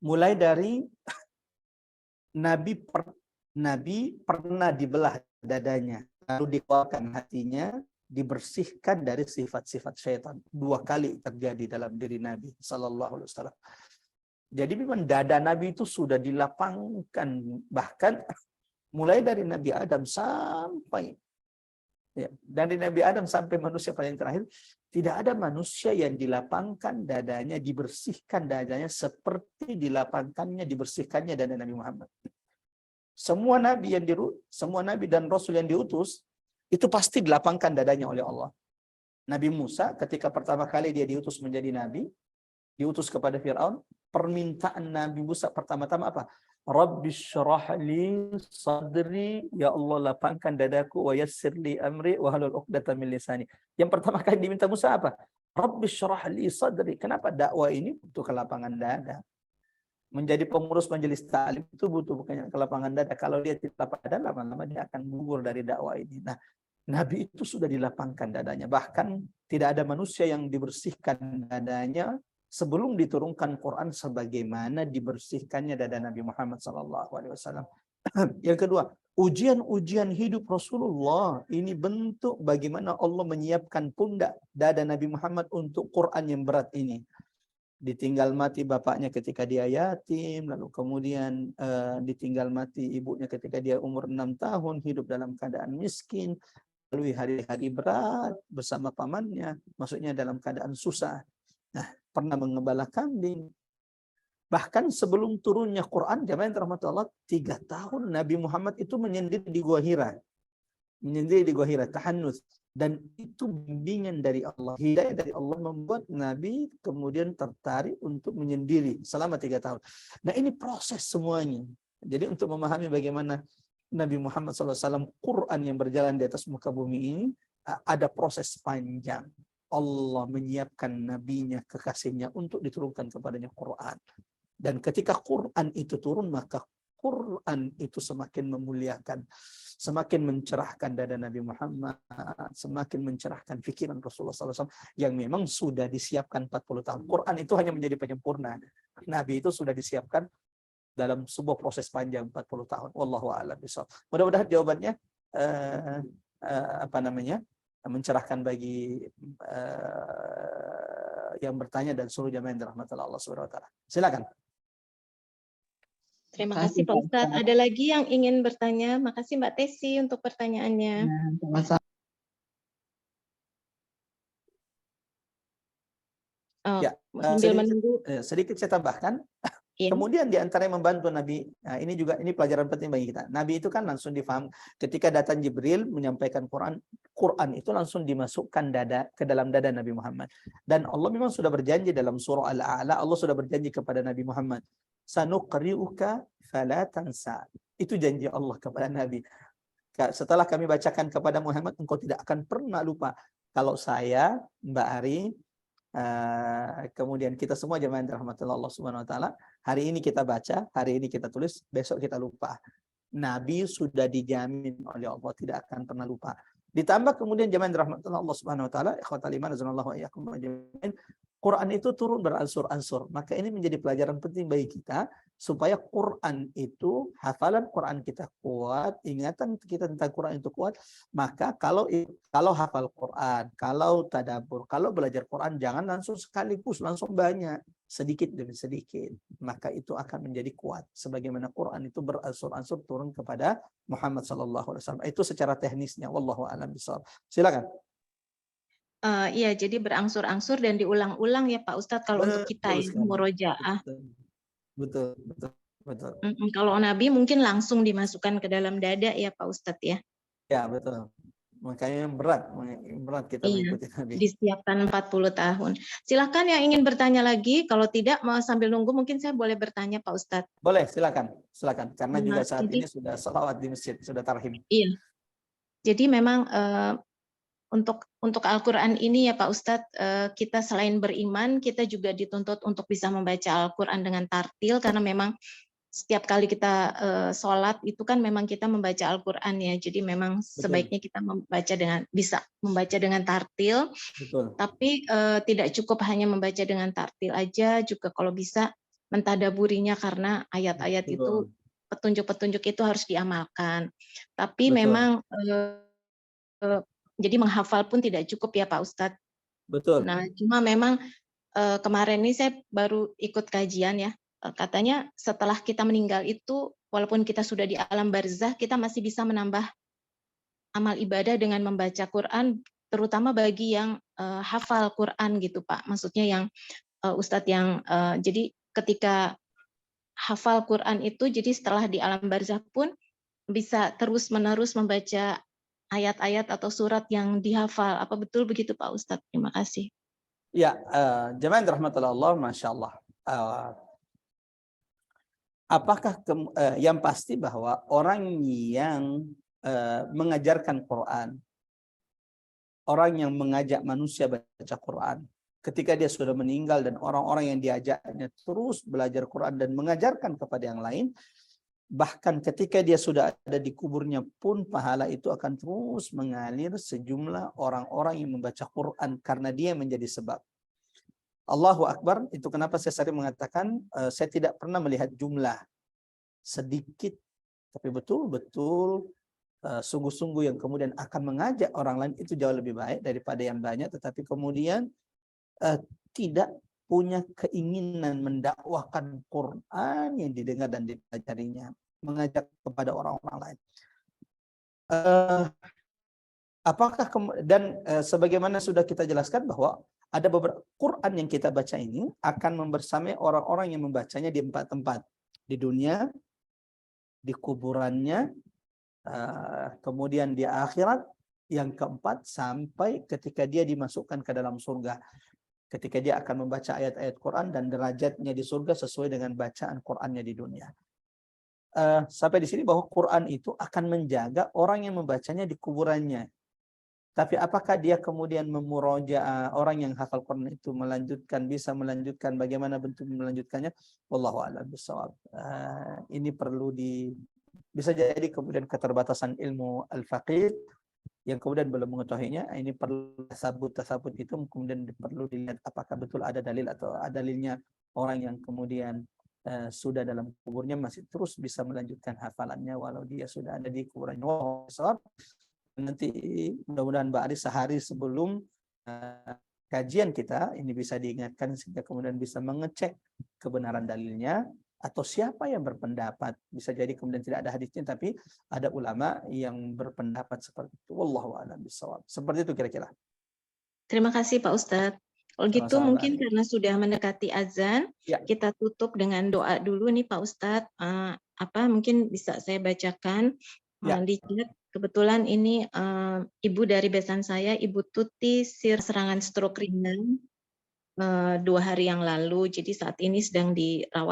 mulai dari Nabi pernah dibelah dadanya, lalu dikeluarkan hatinya, dibersihkan dari sifat-sifat syaitan. 2 kali terjadi dalam diri Nabi sallallahu alaihi wasallam. Jadi memang dada Nabi itu sudah dilapangkan, bahkan mulai dari Nabi Adam sampai dari Nabi Adam sampai manusia paling terakhir, tidak ada manusia yang dilapangkan dadanya, dibersihkan dadanya seperti dibersihkannya dada Nabi Muhammad. Semua nabi dan rasul yang diutus itu pasti dilapangkan dadanya oleh Allah. Nabi Musa ketika pertama kali dia diutus menjadi nabi, diutus kepada Firaun, permintaan Nabi Musa pertama-tama apa? Rabbi syrah li sadri, ya Allah lapangkan dadaku, wa yassir li amri wa halul 'uqdatam min lisani. Yang pertama kali diminta Musa apa? Rabbi syrah li sadri. Kenapa dakwah ini butuh kelapangan dada? Menjadi pengurus majelis taklim itu butuh bukannya kelapangan dada. Kalau dia tidak lapang dada, lama-lama dia akan gugur dari dakwah ini. Nah, Nabi itu sudah dilapangkan dadanya. Bahkan tidak ada manusia yang dibersihkan dadanya sebelum diturunkan Quran sebagaimana dibersihkannya dada Nabi Muhammad SAW. Yang kedua, ujian-ujian hidup Rasulullah. Ini bentuk bagaimana Allah menyiapkan pundak dada Nabi Muhammad untuk Quran yang berat ini. Ditinggal mati bapaknya ketika dia yatim, lalu kemudian ditinggal mati ibunya ketika dia umur 6 tahun, hidup dalam keadaan miskin, lalu hari-hari berat bersama pamannya, maksudnya dalam keadaan susah. Nah, pernah mengembala kambing. Bahkan sebelum turunnya Quran, jamaah yang dirahmati Allah, 3 tahun Nabi Muhammad itu menyendiri di Gua Hira. Menyendiri di Gua Hira, tahannus. Dan itu bimbingan dari Allah. Hidayah dari Allah membuat Nabi kemudian tertarik untuk menyendiri selama 3 tahun. Nah, ini proses semuanya. Jadi untuk memahami bagaimana Nabi Muhammad SAW, Quran yang berjalan di atas muka bumi ini, ada proses panjang. Allah menyiapkan nabinya, kekasihnya untuk diturunkan kepadanya Quran. Dan ketika Quran itu turun, maka Quran itu semakin memuliakan, semakin mencerahkan dada Nabi Muhammad, semakin mencerahkan pikiran Rasulullah SAW yang memang sudah disiapkan 40 tahun. Quran itu hanya menjadi penyempurna. Nabi itu sudah disiapkan dalam sebuah proses panjang 40 tahun. Wallahu a'lam bishawab. Mudah-mudahan jawabannya mencerahkan bagi yang bertanya dan seluruh jamaah yang dirahmati Allah Subhanahu wa taala. Silakan. Terima kasih Pak Ustadz. Ada lagi yang ingin bertanya? Makasih Mbak Tesi untuk pertanyaannya. Sambil menunggu. Sedikit saya tambahkan. Iya. Kemudian di antara yang membantu Nabi, nah ini pelajaran penting bagi kita. Nabi itu kan langsung difaham ketika datang Jibril menyampaikan Quran itu langsung dimasukkan ke dalam dada Nabi Muhammad. Dan Allah memang sudah berjanji dalam surah Al-A'la, Allah sudah berjanji kepada Nabi Muhammad, sanuqri'uka fala tansa. Itu janji Allah kepada Nabi. Setelah kami bacakan kepada Muhammad, engkau tidak akan pernah lupa. Kalau saya, Mbak Ari, kemudian kita semua jemaah yang dirahmati Allah Subhanahu wa taala, hari ini kita baca, hari ini kita tulis, besok kita lupa. Nabi sudah dijamin oleh Allah tidak akan pernah lupa. Ditambah kemudian jemaah yang dirahmati Allah Subhanahu wa taala, ikhwatal iman azanallahu wa iyyakum ajmain, Quran itu turun beransur-ansur. Maka ini menjadi pelajaran penting bagi kita supaya Quran itu, hafalan Quran kita kuat, ingatan kita tentang Quran itu kuat. Maka kalau hafal Quran, kalau tadabbur, kalau belajar Quran, jangan langsung sekaligus, langsung banyak, sedikit demi sedikit. Maka itu akan menjadi kuat. Sebagaimana Quran itu beransur-ansur turun kepada Muhammad SAW. Itu secara teknisnya. Wallahu a'lam bishawab. Silakan. Iya, jadi berangsur-angsur dan diulang-ulang ya Pak Ustadz kalau untuk kita ya, murojaah. Betul. Kalau Nabi mungkin langsung dimasukkan ke dalam dada ya Pak Ustadz ya. Ya, betul. Makanya berat kita mengikuti Nabi. Disiapkan 40 tahun. Silakan yang ingin bertanya lagi, kalau tidak mau sambil nunggu mungkin saya boleh bertanya Pak Ustadz. Boleh, silakan. Karena juga saat ini sudah salawat di masjid, sudah tarhim. Iya. Jadi memang untuk Al-Quran ini ya Pak Ustadz, kita selain beriman, kita juga dituntut untuk bisa membaca Al-Quran dengan tartil, karena memang setiap kali kita sholat itu kan memang kita membaca Al-Quran ya, jadi memang sebaiknya kita bisa membaca dengan tartil, Betul. tapi tidak cukup hanya membaca dengan tartil aja, juga kalau bisa mentadaburinya karena ayat-ayat itu, Betul. petunjuk-petunjuk itu harus diamalkan. Tapi Betul. memang jadi menghafal pun tidak cukup ya Pak Ustadz. Betul. Nah, cuma memang kemarin ini saya baru ikut kajian ya. Katanya setelah kita meninggal itu, walaupun kita sudah di alam barzah, kita masih bisa menambah amal ibadah dengan membaca Quran, terutama bagi yang hafal Quran gitu Pak. Maksudnya yang Ustadz yang jadi ketika hafal Quran itu, jadi setelah di alam barzah pun bisa terus-menerus membaca ayat-ayat atau surat yang dihafal. Apa betul begitu Pak Ustadz? Terima kasih. Ya, jemaah rahmatullah Allah, Masya Allah. Apakah yang pasti bahwa orang yang mengajarkan Quran, orang yang mengajak manusia baca Quran, ketika dia sudah meninggal dan orang-orang yang diajaknya terus belajar Quran dan mengajarkan kepada yang lain, bahkan ketika dia sudah ada di kuburnya pun pahala itu akan terus mengalir sejumlah orang-orang yang membaca Quran karena dia menjadi sebab. Allahu Akbar, itu kenapa saya sering mengatakan saya tidak pernah melihat jumlah sedikit, tapi betul-betul sungguh-sungguh yang kemudian akan mengajak orang lain itu jauh lebih baik daripada yang banyak, tetapi kemudian tidak punya keinginan mendakwahkan Quran yang didengar dan dipelajarinya, mengajak kepada orang-orang lain. Apakah dan sebagaimana sudah kita jelaskan bahwa ada beberapa Quran yang kita baca ini akan membersamai orang-orang yang membacanya di 4 tempat, di dunia, di kuburannya, kemudian di akhirat, yang keempat sampai ketika dia dimasukkan ke dalam surga, ketika dia akan membaca ayat-ayat Quran dan derajatnya di surga sesuai dengan bacaan Qurannya di dunia. Sampai di sini bahwa Quran itu akan menjaga orang yang membacanya di kuburannya. Tapi apakah dia kemudian memurojaah, orang yang hafal Quran itu bisa melanjutkan, bagaimana bentuk melanjutkannya? Wallahu a'lam bishawab. Ini perlu bisa jadi kemudian keterbatasan ilmu al-faqih yang kemudian belum mengetahuinya. Ini perlu tasabut itu kemudian perlu dilihat apakah betul ada dalil atau ada dalilnya orang yang kemudian sudah dalam kuburnya masih terus bisa melanjutkan hafalannya walau dia sudah ada di kuburannya. Nanti mudah-mudahan Mbak Ari sehari sebelum kajian kita ini bisa diingatkan sehingga kemudian bisa mengecek kebenaran dalilnya, atau siapa yang berpendapat, bisa jadi kemudian tidak ada hadisnya tapi ada ulama yang berpendapat seperti itu. Wallahu a'lam bishawab. Seperti itu kira-kira. Terima kasih Pak Ustadz. Kalau gitu Sama-sama, mungkin karena sudah mendekati azan, ya, kita tutup dengan doa dulu nih Pak Ustadz. Mungkin bisa saya bacakan ya. di chat. Kebetulan ini ibu dari besan saya, Ibu Tuti, serangan stroke ringan 2 hari yang lalu. Jadi saat ini sedang dirawat